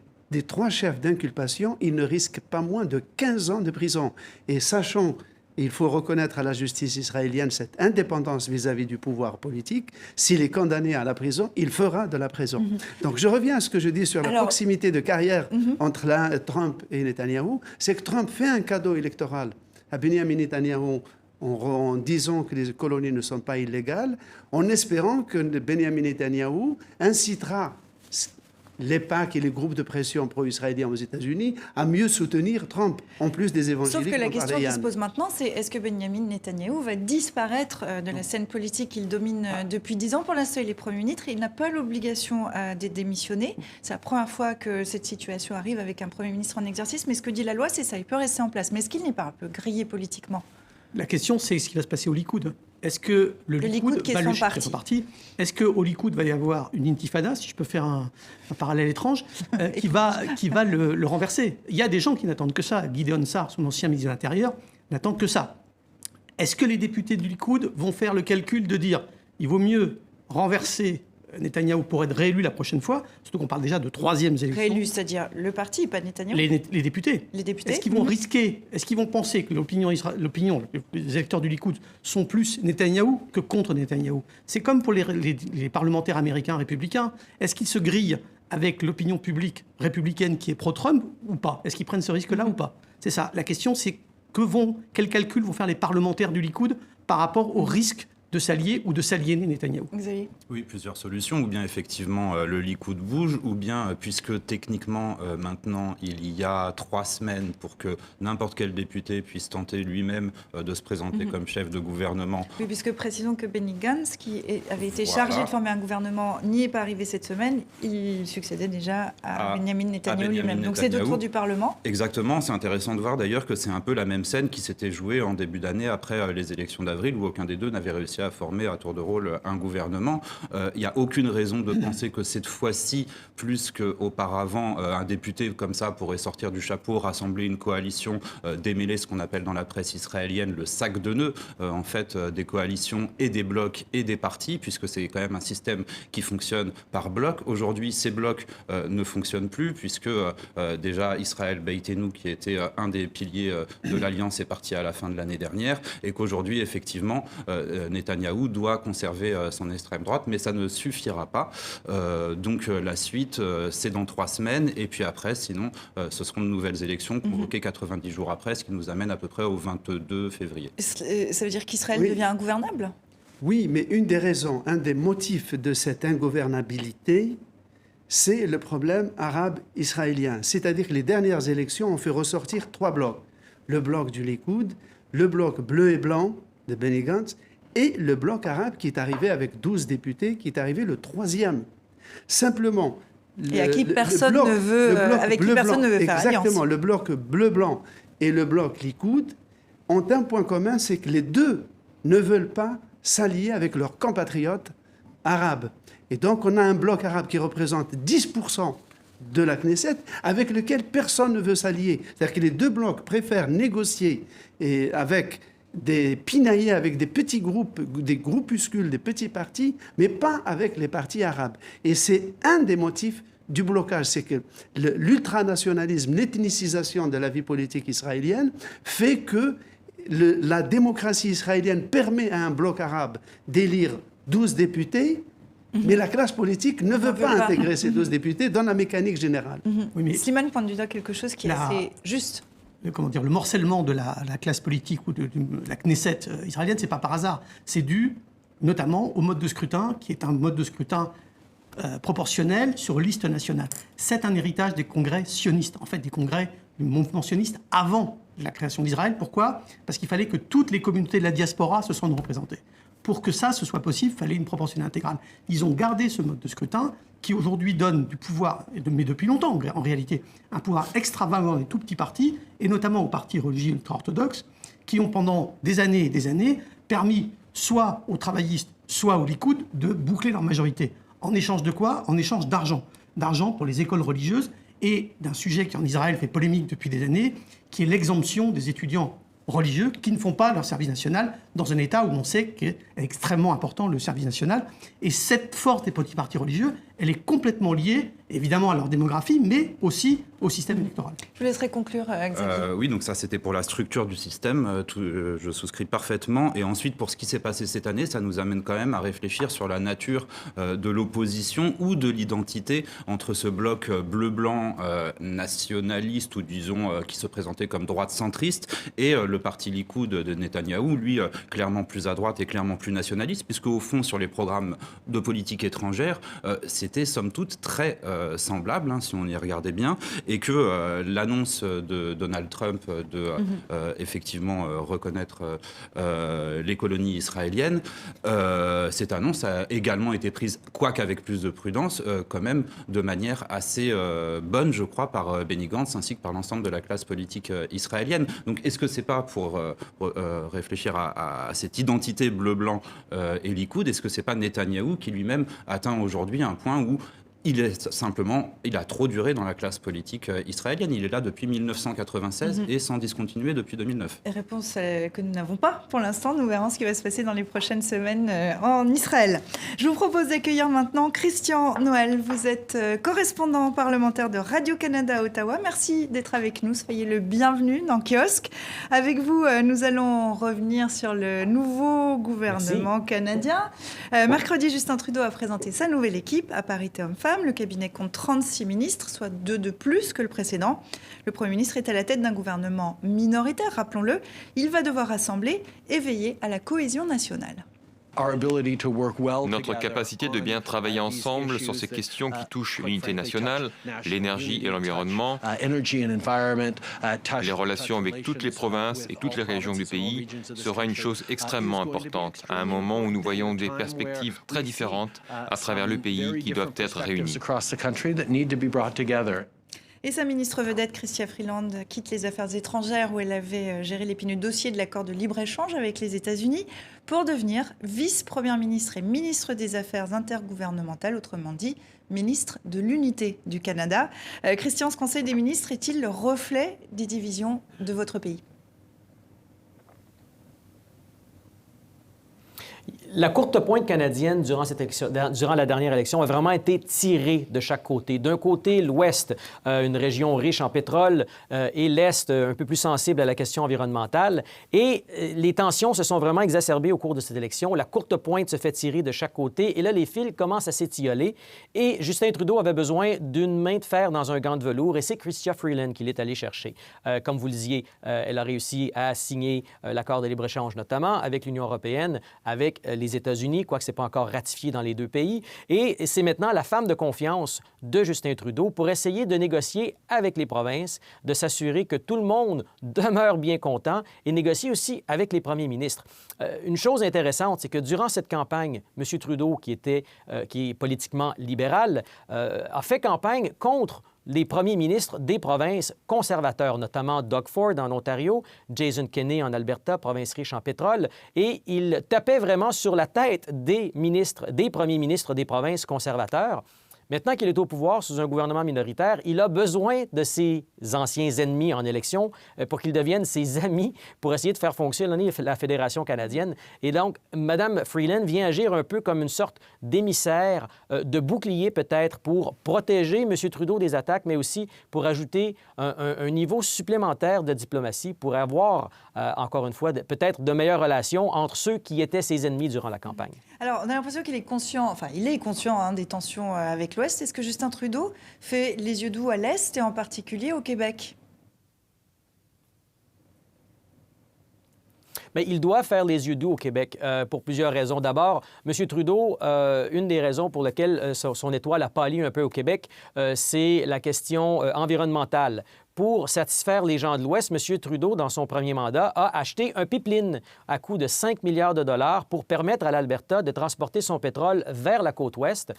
3 chefs d'inculpation, il ne risque pas moins de 15 ans de prison. Et sachant, il faut reconnaître à la justice israélienne cette indépendance vis-à-vis du pouvoir politique, s'il est condamné à la prison, il fera de la prison. Donc je reviens à ce que je dis sur la proximité de carrière entre Trump et Netanyahou, c'est que Trump fait un cadeau électoral à Benjamin Netanyahou en disant que les colonies ne sont pas illégales, en espérant que Benjamin Netanyahou incitera les PAC et les groupes de pression pro-israéliens aux États-Unis à mieux soutenir Trump, en plus des évangéliques. Sauf que la question qui se pose maintenant, c'est est-ce que Benjamin Netanyahou va disparaître de la scène politique qu'il domine depuis 10 ans? Pour l'instant, il est Premier ministre et il n'a pas l'obligation de démissionner. C'est la première fois que cette situation arrive avec un Premier ministre en exercice, mais ce que dit la loi, c'est ça, il peut rester en place. Mais est-ce qu'il n'est pas un peu grillé politiquement? La question, c'est ce qui va se passer au Likoud. Est-ce que le Likoud qui est son parti. Est-ce qu'au Likoud va y avoir une intifada, si je peux faire un parallèle étrange, qui va le renverser? Il y a des gens qui n'attendent que ça. Gideon Sa'ar, son ancien ministre de l'Intérieur, n'attend que ça. Est-ce que les députés du Likoud vont faire le calcul de dire il vaut mieux renverser Netanyahou pour être réélu la prochaine fois, surtout qu'on parle déjà de 3e élection. Réélu, c'est-à-dire le parti, pas Netanyahou. Les députés. Les députés. Est-ce qu'ils vont risquer, est-ce qu'ils vont penser que l'opinion, les électeurs du Likoud sont plus Netanyahou que contre Netanyahou? C'est comme pour les parlementaires américains républicains. Est-ce qu'ils se grillent avec l'opinion publique républicaine qui est pro-Trump ou pas? Est-ce qu'ils prennent ce risque-là ou pas? C'est ça. La question, c'est quel calcul vont faire les parlementaires du Likoud par rapport au risque de s'allier ou de s'aliéner Netanyahou. Xavier. Oui, plusieurs solutions. Ou bien effectivement le Likoud bouge, ou bien puisque techniquement maintenant il y a 3 semaines pour que n'importe quel député puisse tenter lui-même de se présenter comme chef de gouvernement. Oui, puisque précisons que Benny Gantz, qui avait été chargé de former un gouvernement, n'y est pas arrivé cette semaine. Il succédait déjà à Benjamin Netanyahou lui-même. Donc c'est au tour du Parlement. Exactement. C'est intéressant de voir d'ailleurs que c'est un peu la même scène qui s'était jouée en début d'année après les élections d'avril où aucun des deux n'avait réussi à former à tour de rôle un gouvernement. Il n'y a aucune raison de penser que cette fois-ci, plus qu'auparavant, un député comme ça pourrait sortir du chapeau, rassembler une coalition, démêler ce qu'on appelle dans la presse israélienne le sac de nœuds, en fait, des coalitions et des blocs et des partis, puisque c'est quand même un système qui fonctionne par bloc. Aujourd'hui, ces blocs ne fonctionnent plus, puisque déjà Israël Beitenu, qui était un des piliers de l'Alliance, est parti à la fin de l'année dernière, et qu'aujourd'hui, effectivement, Netanyahou doit conserver son extrême droite, mais ça ne suffira pas. Donc la suite, c'est dans 3 semaines, et puis après, sinon, ce seront de nouvelles élections convoquées 90 jours après, ce qui nous amène à peu près au 22 février. Ça veut dire qu'Israël devient ingouvernable ? Oui, mais une des raisons, un des motifs de cette ingouvernabilité, c'est le problème arabe-israélien. C'est-à-dire que les dernières élections ont fait ressortir 3 blocs. Le bloc du Likoud, le bloc bleu et blanc de Benny Gantz, et le bloc arabe qui est arrivé avec 12 députés, qui est arrivé le 3e. Simplement... Et avec qui personne ne veut faire alliance. Exactement. Le bloc bleu-blanc et le bloc Likoud ont un point commun, c'est que les deux ne veulent pas s'allier avec leurs compatriotes arabes. Et donc, on a un bloc arabe qui représente 10% de la Knesset, avec lequel personne ne veut s'allier. C'est-à-dire que les deux blocs préfèrent négocier avec des pinaillés, avec des petits groupes, des groupuscules, des petits partis, mais pas avec les partis arabes. Et c'est un des motifs du blocage, c'est que l'ultranationalisme, l'ethnicisation de la vie politique israélienne fait que la démocratie israélienne permet à un bloc arabe d'élire 12 députés, mais la classe politique ne veut pas intégrer ces 12 députés dans la mécanique générale. Oui, mais Slimane pointe du doigt quelque chose qui est assez juste. Le morcellement de la classe politique ou de la Knesset israélienne, ce n'est pas par hasard. C'est dû notamment au mode de scrutin, qui est un mode de scrutin proportionnel sur liste nationale. C'est un héritage des congrès sionistes, en fait des congrès du mouvement sioniste avant la création d'Israël. Pourquoi ? Parce qu'il fallait que toutes les communautés de la diaspora se sentent représentées. Pour que ça, ce soit possible, il fallait une proportionnelle intégrale. Ils ont gardé ce mode de scrutin qui aujourd'hui donne du pouvoir, mais depuis longtemps en réalité, un pouvoir extravagant des tout petits partis, et notamment aux partis religieux ultra-orthodoxes, qui ont pendant des années et des années permis soit aux travaillistes, soit aux Likoud de boucler leur majorité. En échange de quoi? En échange d'argent. D'argent pour les écoles religieuses et d'un sujet qui en Israël fait polémique depuis des années, qui est l'exemption des étudiants religieux qui ne font pas leur service national dans un État où on sait qu'est extrêmement important le service national. Et cette force des petits partis religieux, elle est complètement liée, évidemment, à leur démographie, mais aussi au système électoral. Je vous laisserai conclure, Xavier. Oui, donc ça, c'était pour la structure du système. Je souscris parfaitement. Et ensuite, pour ce qui s'est passé cette année, ça nous amène quand même à réfléchir sur la nature de l'opposition ou de l'identité entre ce bloc bleu-blanc nationaliste, ou disons, qui se présentait comme droite centriste, et le parti Likoud de Netanyahou, lui, clairement plus à droite et clairement plus nationaliste, puisque au fond, sur les programmes de politique étrangère, c'était somme toute très semblable, si on y regardait bien, et que l'annonce de Donald Trump de effectivement reconnaître les colonies israéliennes, cette annonce a également été prise, quoique avec plus de prudence, quand même de manière assez bonne, je crois, par Benny Gantz ainsi que par l'ensemble de la classe politique israélienne. Donc est-ce que c'est pas pour réfléchir à cette identité bleu-blanc et Likoud, est-ce que c'est pas Netanyahou qui lui-même atteint aujourd'hui un point où il a trop duré dans la classe politique israélienne. Il est là depuis 1996 et sans discontinuer depuis 2009. Et réponse que nous n'avons pas pour l'instant. Nous verrons ce qui va se passer dans les prochaines semaines en Israël. Je vous propose d'accueillir maintenant Christian Noël. Vous êtes correspondant parlementaire de Radio-Canada à Ottawa. Merci d'être avec nous. Soyez le bienvenu dans Kiosque. Avec vous, nous allons revenir sur le nouveau gouvernement canadien. Mercredi, Justin Trudeau a présenté sa nouvelle équipe à parité homme-femme. Le cabinet compte 36 ministres, soit 2 de plus que le précédent. Le Premier ministre est à la tête d'un gouvernement minoritaire, rappelons-le. Il va devoir rassembler et veiller à la cohésion nationale. Notre capacité de bien travailler ensemble sur ces questions qui touchent l'unité nationale, l'énergie et l'environnement, les relations avec toutes les provinces et toutes les régions du pays sera une chose extrêmement importante à un moment où nous voyons des perspectives très différentes à travers le pays qui doivent être réunies. Et sa ministre vedette, Chrystia Freeland, quitte les affaires étrangères où elle avait géré l'épineux dossier de l'accord de libre-échange avec les États-Unis pour devenir vice-première ministre et ministre des Affaires intergouvernementales, autrement dit, ministre de l'Unité du Canada. Christian, ce Conseil des ministres est-il le reflet des divisions de votre pays ? La courte pointe canadienne durant la dernière élection a vraiment été tirée de chaque côté. D'un côté, l'Ouest, une région riche en pétrole, et l'Est, un peu plus sensible à la question environnementale. Et les tensions se sont vraiment exacerbées au cours de cette élection. La courte pointe se fait tirer de chaque côté. Et là, les fils commencent à s'étioler. Et Justin Trudeau avait besoin d'une main de fer dans un gant de velours. Et c'est Chrystia Freeland qui l'est allé chercher. Comme vous le disiez, elle a réussi à signer l'accord de libre-échange, notamment avec l'Union européenne, avec les États-Unis, quoique ce n'est pas encore ratifié dans les deux pays. Et c'est maintenant la femme de confiance de Justin Trudeau pour essayer de négocier avec les provinces, de s'assurer que tout le monde demeure bien content et négocier aussi avec les premiers ministres. Une chose intéressante, c'est que durant cette campagne, M. Trudeau, qui est politiquement libéral, a fait campagne contre les premiers ministres des provinces conservateurs, notamment Doug Ford en Ontario, Jason Kenney en Alberta, province riche en pétrole, et il tapait vraiment sur la tête des premiers ministres des provinces conservateurs. Maintenant qu'il est au pouvoir sous un gouvernement minoritaire, il a besoin de ses anciens ennemis en élection pour qu'ils deviennent ses amis pour essayer de faire fonctionner la Fédération canadienne. Et donc, Mme Freeland vient agir un peu comme une sorte d'émissaire, de bouclier peut-être pour protéger M. Trudeau des attaques, mais aussi pour ajouter un niveau supplémentaire de diplomatie pour avoir, encore une fois, peut-être de meilleures relations entre ceux qui étaient ses ennemis durant la campagne. Alors, on a l'impression qu'il est conscient, des tensions avec l'Ouest. Est-ce que Justin Trudeau fait les yeux doux à l'Est et en particulier au Québec ? Bien, il doit faire les yeux doux au Québec pour plusieurs raisons. D'abord, M. Trudeau, une des raisons pour lesquelles son étoile a pâli un peu au Québec, c'est la question environnementale. pour satisfaire les gens de l'Ouest, M. Trudeau, dans son premier mandat, a acheté un pipeline à coût de 5 milliards de dollars pour permettre à l'Alberta de transporter son pétrole vers la côte ouest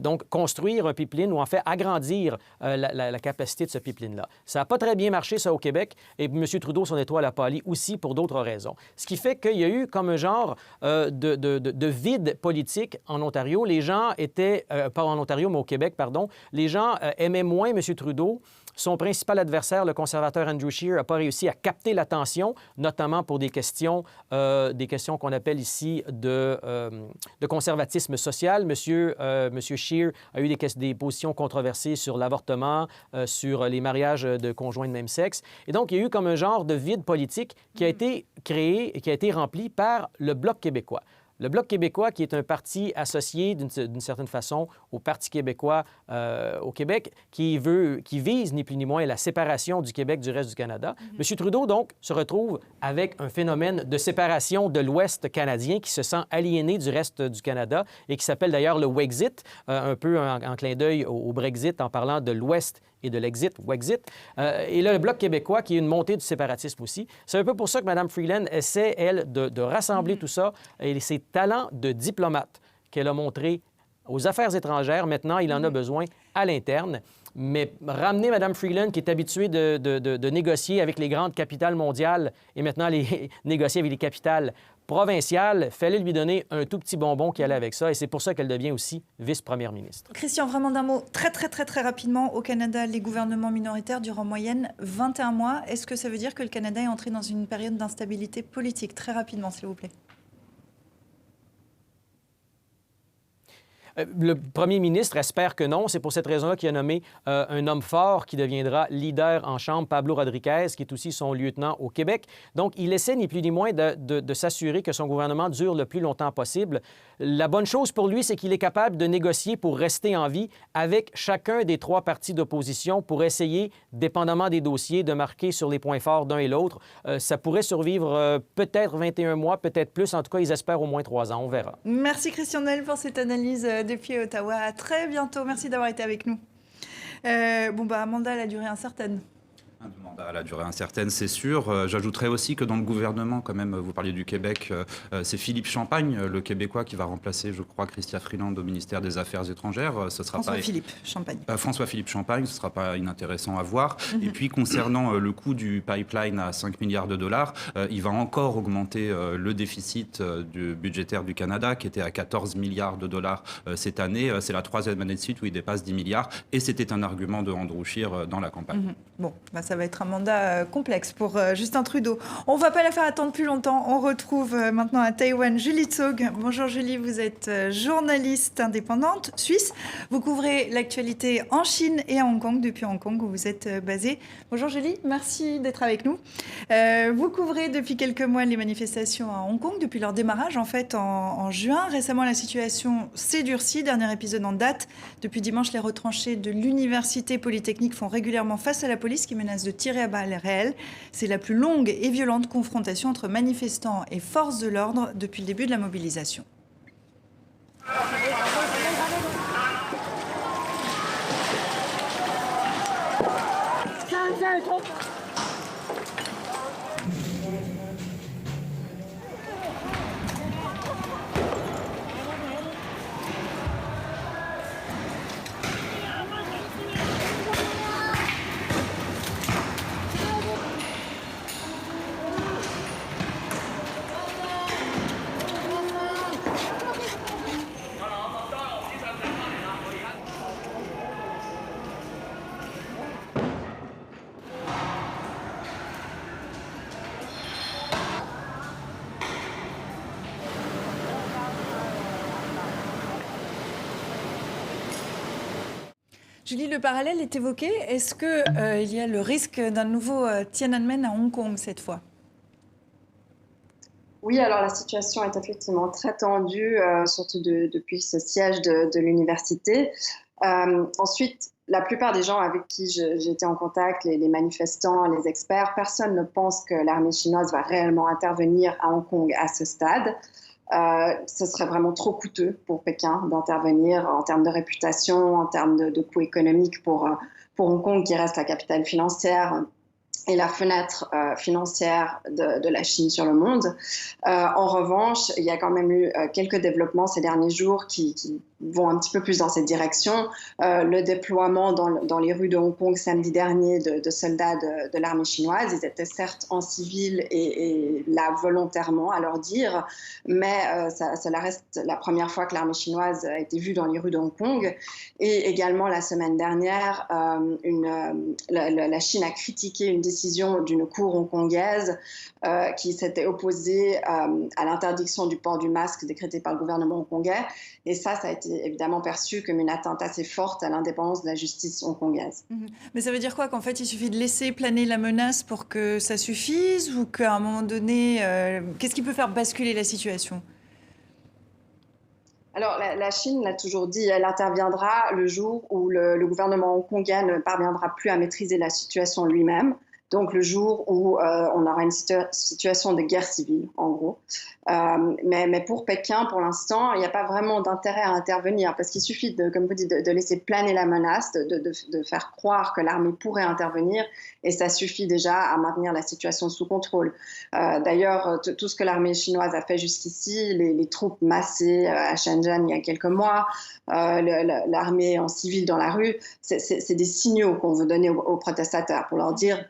donc construire un pipeline ou en fait agrandir la capacité de ce pipeline-là. Ça n'a pas très bien marché, ça, au Québec, et M. Trudeau, son étoile a pâli aussi pour d'autres raisons. Ce qui fait qu'il y a eu comme un genre de vide politique en Ontario. Les gens étaient, pas en Ontario, mais au Québec, pardon, les gens aimaient moins M. Trudeau. Son principal adversaire, le conservateur Andrew Scheer, n'a pas réussi à capter l'attention, notamment pour des questions qu'on appelle ici de conservatisme social. Monsieur Scheer a eu des positions controversées sur l'avortement, sur les mariages de conjoints de même sexe. Et donc, il y a eu comme un genre de vide politique qui a été créé et qui a été rempli par le Bloc québécois. Le Bloc québécois, qui est un parti associé d'une certaine façon au Parti québécois au Québec, qui vise ni plus ni moins la séparation du Québec du reste du Canada. M. Trudeau, donc, se retrouve avec un phénomène de séparation de l'Ouest canadien qui se sent aliéné du reste du Canada et qui s'appelle d'ailleurs le Wexit, un peu en clin d'œil au Brexit en parlant de l'Ouest et de l'exit, Wexit. Et là, le Bloc québécois, qui est une montée du séparatisme aussi. C'est un peu pour ça que Mme Freeland essaie, elle, de rassembler tout ça et ses talents de diplomate qu'elle a montrés aux affaires étrangères. Maintenant, il en a besoin à l'interne. Mais ramener Mme Freeland, qui est habituée de négocier avec les grandes capitales mondiales et maintenant négocier avec les capitales provinciale, fallait lui donner un tout petit bonbon qui allait avec ça, et c'est pour ça qu'elle devient aussi vice-première ministre. Christian, vraiment d'un mot, très rapidement, au Canada, les gouvernements minoritaires durent en moyenne 21 mois. Est-ce que ça veut dire que le Canada est entré dans une période d'instabilité politique? Très rapidement, s'il vous plaît. Le premier ministre espère que non. C'est pour cette raison-là qu'il a nommé un homme fort qui deviendra leader en Chambre, Pablo Rodriguez, qui est aussi son lieutenant au Québec. Donc, il essaie ni plus ni moins de s'assurer que son gouvernement dure le plus longtemps possible. La bonne chose pour lui, c'est qu'il est capable de négocier pour rester en vie avec chacun des trois partis d'opposition pour essayer, dépendamment des dossiers, de marquer sur les points forts d'un et l'autre. Ça pourrait survivre peut-être 21 mois, peut-être plus. En tout cas, ils espèrent au moins 3 ans. On verra. Merci Christian Noël pour cette analyse depuis Ottawa. À très bientôt. Merci d'avoir été avec nous. Mandat à la durée incertaine. Un mandat à la durée incertaine, c'est sûr. J'ajouterais aussi que dans le gouvernement, quand même, vous parliez du Québec, c'est Philippe Champagne, le Québécois, qui va remplacer, je crois, Chrystia Freeland au ministère des Affaires étrangères. Ce sera François-Philippe Champagne. François-Philippe Champagne, ce ne sera pas inintéressant à voir. Et puis, concernant le coût du pipeline à 5 milliards de dollars, il va encore augmenter le déficit budgétaire du Canada, qui était à 14 milliards de dollars cette année. C'est la 3e année de suite où il dépasse 10 milliards. Et c'était un argument de Andrew Scheer dans la campagne. Ça va être un mandat complexe pour Justin Trudeau. On ne va pas la faire attendre plus longtemps. On retrouve maintenant à Taïwan Julie Tsog. Bonjour Julie, vous êtes journaliste indépendante suisse. Vous couvrez l'actualité en Chine et à Hong Kong, depuis Hong Kong où vous êtes basée. Bonjour Julie, merci d'être avec nous. Vous couvrez depuis quelques mois les manifestations à Hong Kong, depuis leur démarrage en fait en juin. Récemment, la situation s'est durcie. Dernier épisode en date. Depuis dimanche, les retranchés de l'Université Polytechnique font régulièrement face à la police qui menace de tirer à balles réelles. C'est la plus longue et violente confrontation entre manifestants et forces de l'ordre depuis le début de la mobilisation. Julie, le parallèle est évoqué. Est-ce qu'il y a le risque d'un nouveau Tiananmen à Hong Kong cette fois? Oui, alors la situation est effectivement très tendue, surtout depuis ce siège de l'université. Ensuite, la plupart des gens avec qui j'étais en contact, les manifestants, les experts, personne ne pense que l'armée chinoise va réellement intervenir à Hong Kong à ce stade. Ce serait vraiment trop coûteux pour Pékin d'intervenir en termes de réputation, en termes de coûts économiques pour pour Hong Kong, qui reste la capitale financière et la fenêtre financière de la Chine sur le monde. En revanche, il y a quand même eu quelques développements ces derniers jours qui vont un petit peu plus dans cette direction. Le déploiement dans les rues de Hong Kong samedi dernier de soldats de l'armée chinoise. Ils étaient certes en civil et là volontairement, à leur dire, mais ça reste la première fois que l'armée chinoise a été vue dans les rues de Hong Kong. Et également, la semaine dernière, la Chine a critiqué une décision d'une cour hongkongaise qui s'était opposée à l'interdiction du port du masque décrétée par le gouvernement hongkongais. Et ça a été évidemment perçu comme une atteinte assez forte à l'indépendance de la justice hongkongaise. Mais ça veut dire quoi? Qu'en fait, il suffit de laisser planer la menace pour que ça suffise? Ou qu'à un moment donné, qu'est-ce qui peut faire basculer la situation? Alors, la Chine l'a toujours dit, elle interviendra le jour où le gouvernement hongkongais ne parviendra plus à maîtriser la situation lui-même. Donc, le jour où on aura une situation de guerre civile, en gros. Mais pour Pékin, pour l'instant, il n'y a pas vraiment d'intérêt à intervenir parce qu'il suffit, comme vous dites, de laisser planer la menace, de faire croire que l'armée pourrait intervenir et ça suffit déjà à maintenir la situation sous contrôle. D'ailleurs, tout ce que l'armée chinoise a fait jusqu'ici, les troupes massées à Shenzhen il y a quelques mois, l'armée en civil dans la rue, c'est des signaux qu'on veut donner aux protestataires pour leur dire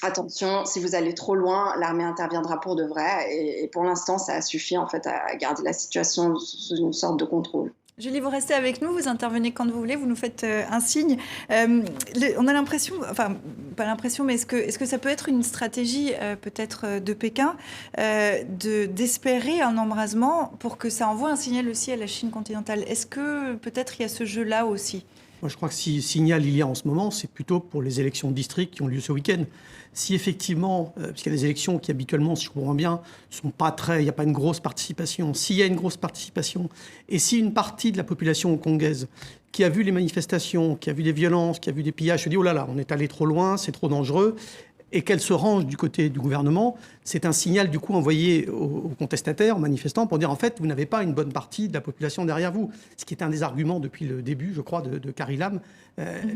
attention, si vous allez trop loin, l'armée interviendra pour de vrai. Et pour l'instant, ça a suffi en fait à garder la situation sous une sorte de contrôle. Julie, vous restez avec nous, vous intervenez quand vous voulez, vous nous faites un signe. On a l'impression, enfin, pas l'impression, mais est-ce que ça peut être une stratégie peut-être de Pékin d'espérer un embrasement pour que ça envoie un signal aussi à la Chine continentale? Est-ce que peut-être il y a ce jeu-là aussi? Moi, je crois que si signal il y a en ce moment, c'est plutôt pour les élections de district qui ont lieu ce week-end. Si effectivement, puisqu'il y a des élections qui habituellement, si je comprends bien, sont pas il n'y a pas une grosse participation. S'il y a une grosse participation, et si une partie de la population hongkongaise qui a vu les manifestations, qui a vu des violences, qui a vu des pillages, se dit « oh là là, on est allé trop loin, c'est trop dangereux », et qu'elle se range du côté du gouvernement, c'est un signal du coup envoyé aux contestataires, aux manifestants, pour dire en fait, vous n'avez pas une bonne partie de la population derrière vous. Ce qui est un des arguments depuis le début, je crois, de Carrie Lam,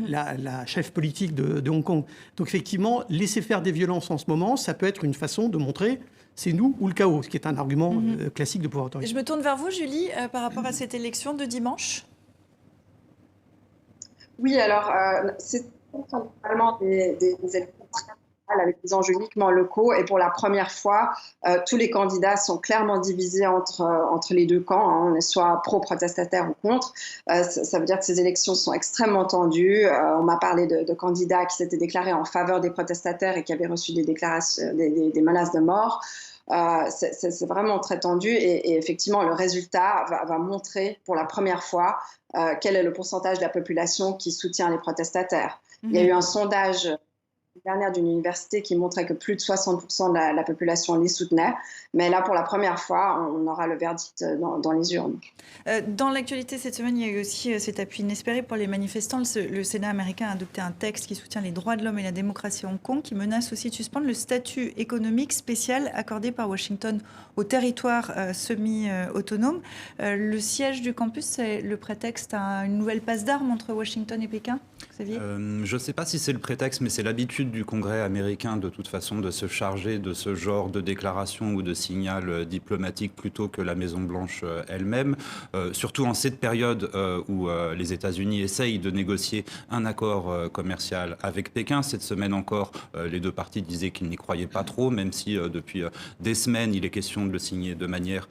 la chef politique de Hong Kong. Donc effectivement, laisser faire des violences en ce moment, ça peut être une façon de montrer c'est nous ou le chaos, ce qui est un argument classique de pouvoir autoritaire. Je me tourne vers vous, Julie, par rapport à cette élection de dimanche. Oui, alors, c'est principalement des élections avec des enjeux uniquement locaux et pour la première fois, tous les candidats sont clairement divisés entre les deux camps, hein. On est soit pro-protestataire ou contre. Ça veut dire que ces élections sont extrêmement tendues. On m'a parlé de candidats qui s'étaient déclarés en faveur des protestataires et qui avaient reçu des menaces de mort. C'est vraiment très tendu et effectivement le résultat va montrer pour la première fois quel est le pourcentage de la population qui soutient les protestataires. Il y a eu un sondage dernière d'une université qui montrait que plus de 60% de la population les soutenait. Mais là, pour la première fois, on aura le verdict dans les urnes. Dans l'actualité cette semaine, il y a eu aussi cet appui inespéré pour les manifestants. Le Sénat américain a adopté un texte qui soutient les droits de l'homme et la démocratie à Hong Kong, qui menace aussi de suspendre le statut économique spécial accordé par Washington au territoire semi-autonome. Le siège du campus, c'est le prétexte à une nouvelle passe d'armes entre Washington et Pékin, Xavier? Je ne sais pas si c'est le prétexte, mais c'est l'habitude du Congrès américain de toute façon de se charger de ce genre de déclaration ou de signal diplomatique plutôt que la Maison-Blanche elle-même, surtout en cette période où les États-Unis essayent de négocier un accord commercial avec Pékin. Cette semaine encore, les deux parties disaient qu'ils n'y croyaient pas trop, même si depuis des semaines, il est question de le signer de manière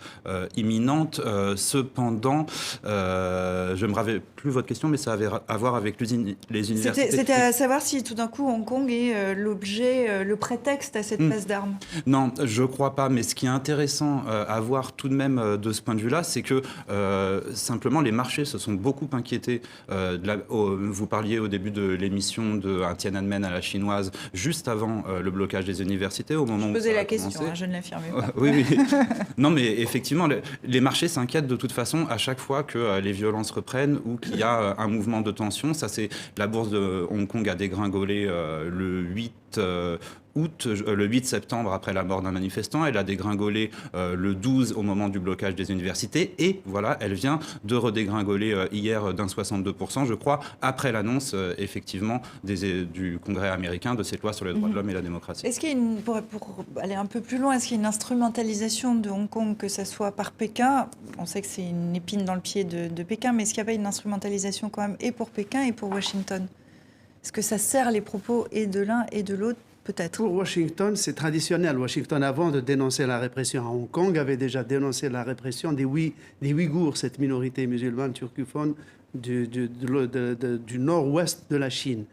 imminente. Cependant, je ne me rappelle plus votre question, mais ça avait à voir avec les universités. C'était à savoir si tout d'un coup Hong Kong est l'objet, le prétexte à cette passe d'armes. Non, je ne crois pas. Mais ce qui est intéressant à voir tout de même de ce point de vue-là, c'est que simplement les marchés se sont beaucoup inquiétés. Vous parliez au début de l'émission d'un Tiananmen à la chinoise, juste avant le blocage des universités, au moment où ça a posais la commencé. question, hein, je ne l'affirmais pas. Oui. Non, mais effectivement, les marchés s'inquiètent de toute façon à chaque fois que les violences reprennent ou qu'il y a un mouvement de tension. Ça, c'est la bourse de Hong Kong a dégringolé le 8 le 8 septembre après la mort d'un manifestant, elle a dégringolé le 12 au moment du blocage des universités et voilà, elle vient de redégringoler hier d'un 62%, je crois, après l'annonce effectivement du Congrès américain de cette loi sur les droits de l'homme et la démocratie. Est-ce qu'il y a pour aller un peu plus loin, est-ce qu'il y a une instrumentalisation de Hong Kong, que ce soit par Pékin? On sait que c'est une épine dans le pied de Pékin, mais est-ce qu'il n'y a pas une instrumentalisation quand même et pour Pékin et pour Washington? Est-ce que ça sert les propos et de l'un et de l'autre? Peut-être. Pour Washington, c'est traditionnel. Washington, avant de dénoncer la répression à Hong Kong, avait déjà dénoncé la répression des Ouïghours, cette minorité musulmane turcophone du nord-ouest de la Chine.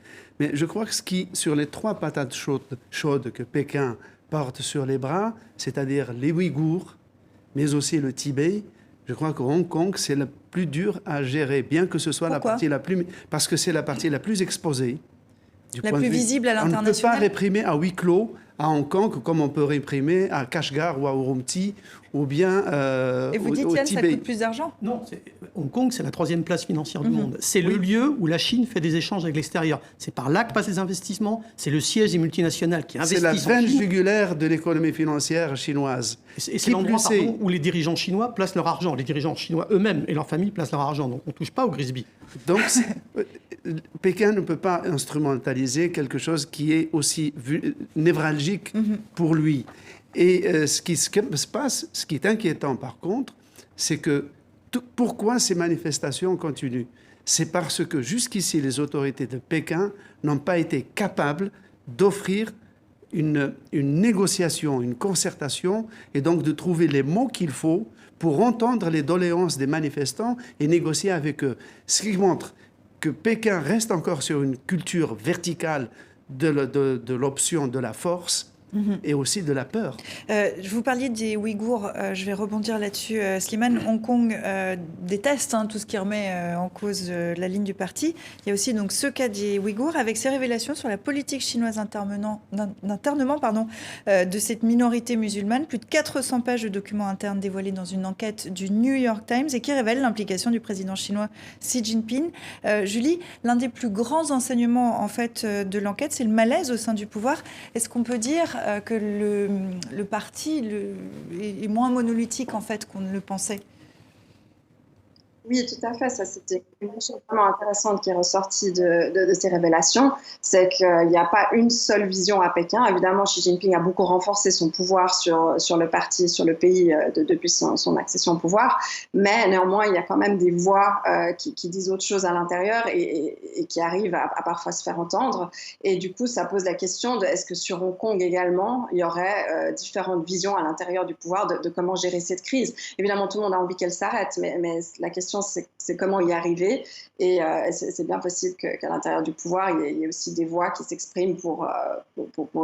Mais je crois que sur les 3 patates chaudes que Pékin porte sur les bras, c'est-à-dire les Ouïghours, mais aussi le Tibet, je crois que Hong Kong, c'est le plus dur à gérer, bien que ce soit parce que c'est la partie la plus exposée. La plus visible à l'international. On ne peut pas réprimer à huis clos à Hong Kong comme on peut réprimer à Kashgar ou à Urumqi ou bien Et vous dites, au Yann, Tibet. ça coûte plus d'argent? Non, Hong Kong, c'est la 3e place financière du monde. C'est le lieu où la Chine fait des échanges avec l'extérieur. C'est par là que passent les investissements. C'est le siège des multinationales qui investissent en Chine. C'est la veine jugulaire de l'économie financière chinoise. Et c'est l'endroit où les dirigeants chinois placent leur argent. Les dirigeants chinois eux-mêmes et leurs familles placent leur argent. Donc on ne touche pas au Grisby. Donc Pékin ne peut pas instrumentaliser quelque chose qui est aussi névralgique pour lui. Et ce qui se passe, ce qui est inquiétant par contre, c'est que pourquoi ces manifestations continuent? C'est parce que jusqu'ici, les autorités de Pékin n'ont pas été capables d'offrir une négociation, une concertation, et donc de trouver les mots qu'il faut pour entendre les doléances des manifestants et négocier avec eux. Ce qui montre que Pékin reste encore sur une culture verticale de l'option de la force et aussi de la peur. Vous parliez des Ouïghours, je vais rebondir là-dessus. Slimane, Hong Kong déteste tout ce qui remet en cause la ligne du parti. Il y a aussi donc ce cas des Ouïghours avec ses révélations sur la politique chinoise d'internement de cette minorité musulmane. Plus de 400 pages de documents internes dévoilés dans une enquête du New York Times et qui révèlent l'implication du président chinois Xi Jinping. Julie, l'un des plus grands enseignements en fait de l'enquête, c'est le malaise au sein du pouvoir. Est-ce qu'on peut dire que le parti est moins monolithique en fait qu'on ne le pensait? Oui, tout à fait. Ça, c'était une chose vraiment intéressante qui est ressortie de ces révélations. C'est qu'il n'y a pas une seule vision à Pékin. Évidemment, Xi Jinping a beaucoup renforcé son pouvoir sur le parti, sur le pays depuis son accession au pouvoir. Mais néanmoins, il y a quand même des voix qui disent autre chose à l'intérieur et qui arrivent à parfois se faire entendre. Et du coup, ça pose la question de est-ce que sur Hong Kong également, il y aurait différentes visions à l'intérieur du pouvoir de comment gérer cette crise. Évidemment, tout le monde a envie qu'elle s'arrête, mais la question, c'est comment y arriver. Et c'est bien possible qu'à l'intérieur du pouvoir, il y ait aussi des voix qui s'expriment pour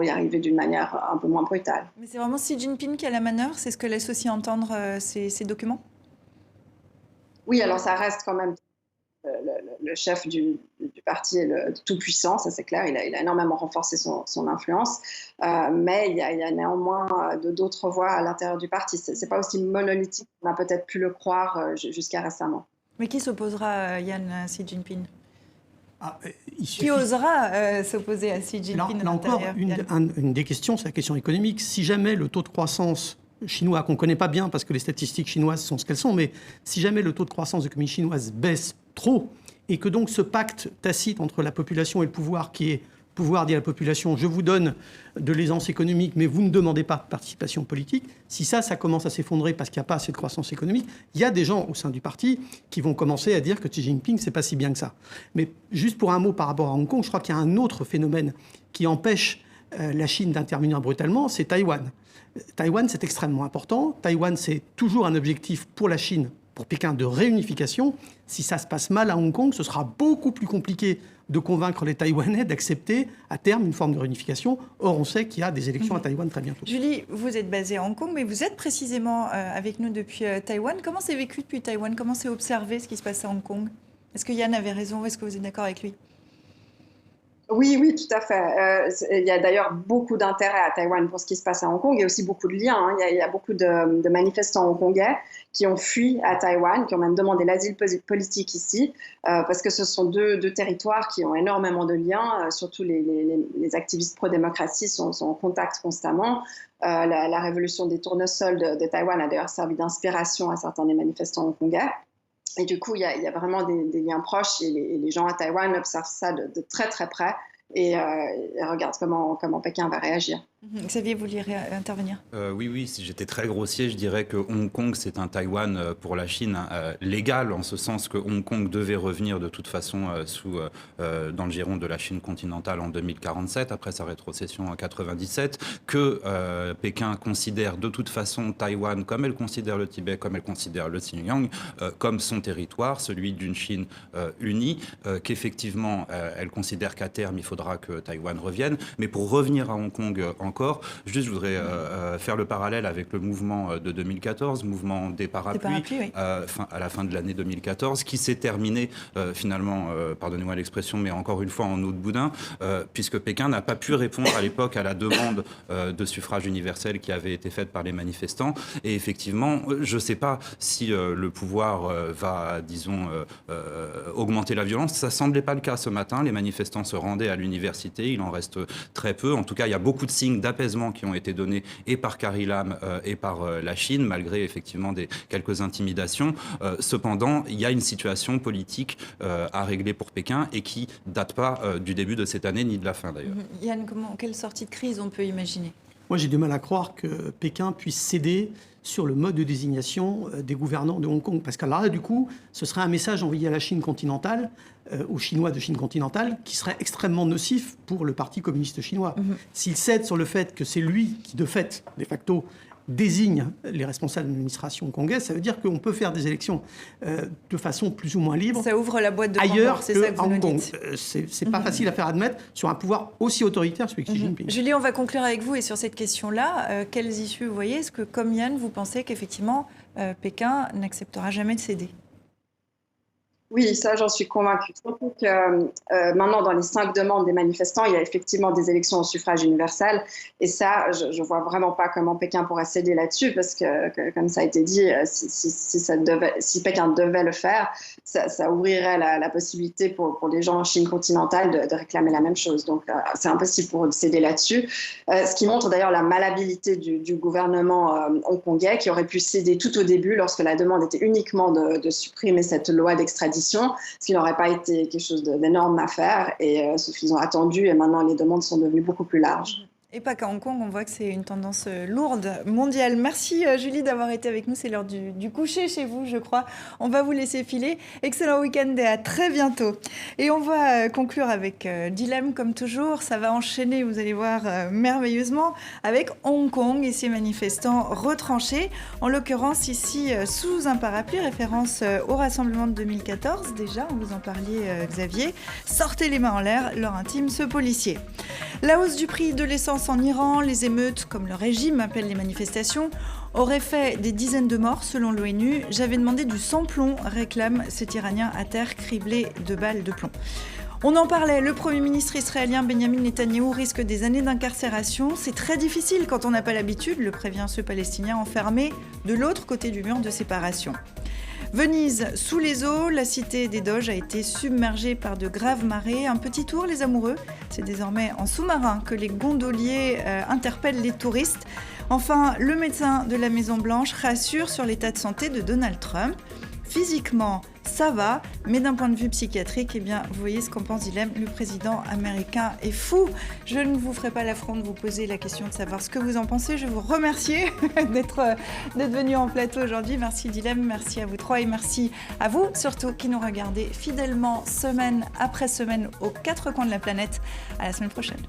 y arriver d'une manière un peu moins brutale. Mais c'est vraiment Xi Jinping qui a la manœuvre? C'est ce que laisse aussi entendre ces documents? Oui, alors ça reste quand même le chef du parti est le tout-puissant, ça c'est clair, il a énormément renforcé son influence, mais il y a néanmoins d'autres voix à l'intérieur du parti. C'est pas aussi monolithique qu'on a peut-être pu le croire jusqu'à récemment. Mais qui s'opposera, Yann, à Xi Jinping? Qui osera s'opposer à Xi Jinping? Là encore, une des questions, c'est la question économique. Si jamais le taux de croissance chinois, qu'on ne connaît pas bien parce que les statistiques chinoises sont ce qu'elles sont, mais si jamais le taux de croissance de l'économie chinoise baisse trop, et que donc ce pacte tacite entre la population et le pouvoir, qui est pouvoir dire à la population, je vous donne de l'aisance économique, mais vous ne demandez pas de participation politique, si ça commence à s'effondrer parce qu'il n'y a pas assez de croissance économique, il y a des gens au sein du parti qui vont commencer à dire que Xi Jinping, c'est pas si bien que ça. Mais juste pour un mot par rapport à Hong Kong, je crois qu'il y a un autre phénomène qui empêche la Chine d'intervenir brutalement, c'est Taïwan. Taïwan, c'est extrêmement important. Taïwan, c'est toujours un objectif pour la Chine, pour Pékin, de réunification. Si ça se passe mal à Hong Kong, ce sera beaucoup plus compliqué de convaincre les Taïwanais d'accepter à terme une forme de réunification. Or, on sait qu'il y a des élections à Taïwan très bientôt. Julie, vous êtes basée à Hong Kong, mais vous êtes précisément avec nous depuis Taïwan. Comment c'est vécu depuis Taïwan? Comment c'est observé ce qui se passe à Hong Kong? Est-ce que Yann avait raison? Est-ce que vous êtes d'accord avec lui? Oui, tout à fait. Il y a d'ailleurs beaucoup d'intérêt à Taïwan pour ce qui se passe à Hong Kong. Il y a aussi beaucoup de liens. Hein. Il y a beaucoup de manifestants hongkongais qui ont fui à Taïwan, qui ont même demandé l'asile politique ici, parce que ce sont deux territoires qui ont énormément de liens. Surtout les activistes pro-démocratie sont en contact constamment. La révolution des tournesols de Taïwan a d'ailleurs servi d'inspiration à certains des manifestants hongkongais. Et du coup, il y a vraiment des liens proches et les gens à Taïwan observent ça de très très près et regardent comment Pékin va réagir. Xavier, vous vouliez intervenir ? Oui, si j'étais très grossier, je dirais que Hong Kong, c'est un Taïwan pour la Chine légal, en ce sens que Hong Kong devait revenir de toute façon dans le giron de la Chine continentale en 2047, après sa rétrocession en 1997, que Pékin considère de toute façon Taïwan comme elle considère le Tibet, comme elle considère le Xinjiang, comme son territoire, celui d'une Chine unie, qu'effectivement elle considère qu'à terme il faudra que Taïwan revienne. Mais pour revenir à Hong Kong encore, juste je voudrais faire le parallèle avec le mouvement de 2014, mouvement des parapluies, oui. À la fin de l'année 2014, qui s'est terminé finalement, pardonnez-moi l'expression, mais encore une fois en eau de boudin, puisque Pékin n'a pas pu répondre à l'époque à la demande de suffrage universel qui avait été faite par les manifestants. Et effectivement, je ne sais pas si le pouvoir va, disons, augmenter la violence. Ça ne semblait pas le cas ce matin. Les manifestants se rendaient à l'université. Il en reste très peu. En tout cas, il y a beaucoup de signes d'apaisement qui ont été donnés et par Carrie Lam et par la Chine, malgré effectivement quelques intimidations. Cependant, il y a une situation politique à régler pour Pékin et qui ne date pas du début de cette année ni de la fin d'ailleurs. Yann, quelle sortie de crise on peut imaginer ? Moi, j'ai du mal à croire que Pékin puisse céder sur le mode de désignation des gouvernants de Hong Kong. Parce que là, du coup, ce serait un message envoyé à la Chine continentale, aux Chinois de Chine continentale, qui serait extrêmement nocif pour le Parti communiste chinois. S'il cède sur le fait que c'est lui qui, de facto, désigne les responsables de l'administration hongkongaise, ça veut dire qu'on peut faire des élections de façon plus ou moins libre. Ça ouvre la boîte de ailleurs c'est ça que vous Hong nous Kong. dites. C'est pas facile à faire admettre sur un pouvoir aussi autoritaire, celui de Xi Jinping. Julie, on va conclure avec vous et sur cette question-là, quelles issues vous voyez ? Est-ce que, comme Yann, vous pensez qu'effectivement Pékin n'acceptera jamais de céder ? Oui, ça, j'en suis convaincue. Surtout que maintenant, dans les 5 demandes des manifestants, il y a effectivement des élections au suffrage universel. Et ça, je ne vois vraiment pas comment Pékin pourrait céder là-dessus, parce que comme ça a été dit, si Pékin devait le faire, ça ouvrirait la possibilité pour les gens en Chine continentale de réclamer la même chose. Donc, c'est impossible pour eux de céder là-dessus. Ce qui montre d'ailleurs la malhabilité du gouvernement hongkongais, qui aurait pu céder tout au début, lorsque la demande était uniquement de supprimer cette loi d'extradition, ce qui n'aurait pas été quelque chose d'énorme à faire, et sauf qu'ils ont attendu, et maintenant les demandes sont devenues beaucoup plus larges. Et pas qu'à Hong Kong, on voit que c'est une tendance lourde, mondiale. Merci Julie d'avoir été avec nous, c'est l'heure du coucher chez vous, je crois. On va vous laisser filer. Excellent week-end et à très bientôt. Et on va conclure avec dilemme comme toujours. Ça va enchaîner, vous allez voir, merveilleusement, avec Hong Kong et ses manifestants retranchés. En l'occurrence, ici, sous un parapluie, référence au rassemblement de 2014. Déjà, on vous en parlait, Xavier. Sortez les mains en l'air, leur intime ce policier. La hausse du prix de l'essence en Iran, les émeutes, comme le régime appelle les manifestations, auraient fait des dizaines de morts selon l'ONU. J'avais demandé du sans-plomb, réclame cet Iranien à terre criblé de balles de plomb. On en parlait, le Premier ministre israélien Benjamin Netanyahou risque des années d'incarcération. C'est très difficile quand on n'a pas l'habitude, le prévient ce Palestinien enfermé de l'autre côté du mur de séparation. Venise, sous les eaux, la cité des Doges a été submergée par de graves marées. Un petit tour, les amoureux. C'est désormais en sous-marin que les gondoliers interpellent les touristes. Enfin, le médecin de la Maison-Blanche rassure sur l'état de santé de Donald Trump. Physiquement, ça va, mais d'un point de vue psychiatrique, eh bien, vous voyez ce qu'en pense Dilemme, le président américain est fou. Je ne vous ferai pas l'affront de vous poser la question de savoir ce que vous en pensez. Je vous remercie d'être venu en plateau aujourd'hui. Merci Dilemme, merci à vous trois et merci à vous, surtout, qui nous regardez fidèlement semaine après semaine aux 4 coins de la planète. À la semaine prochaine.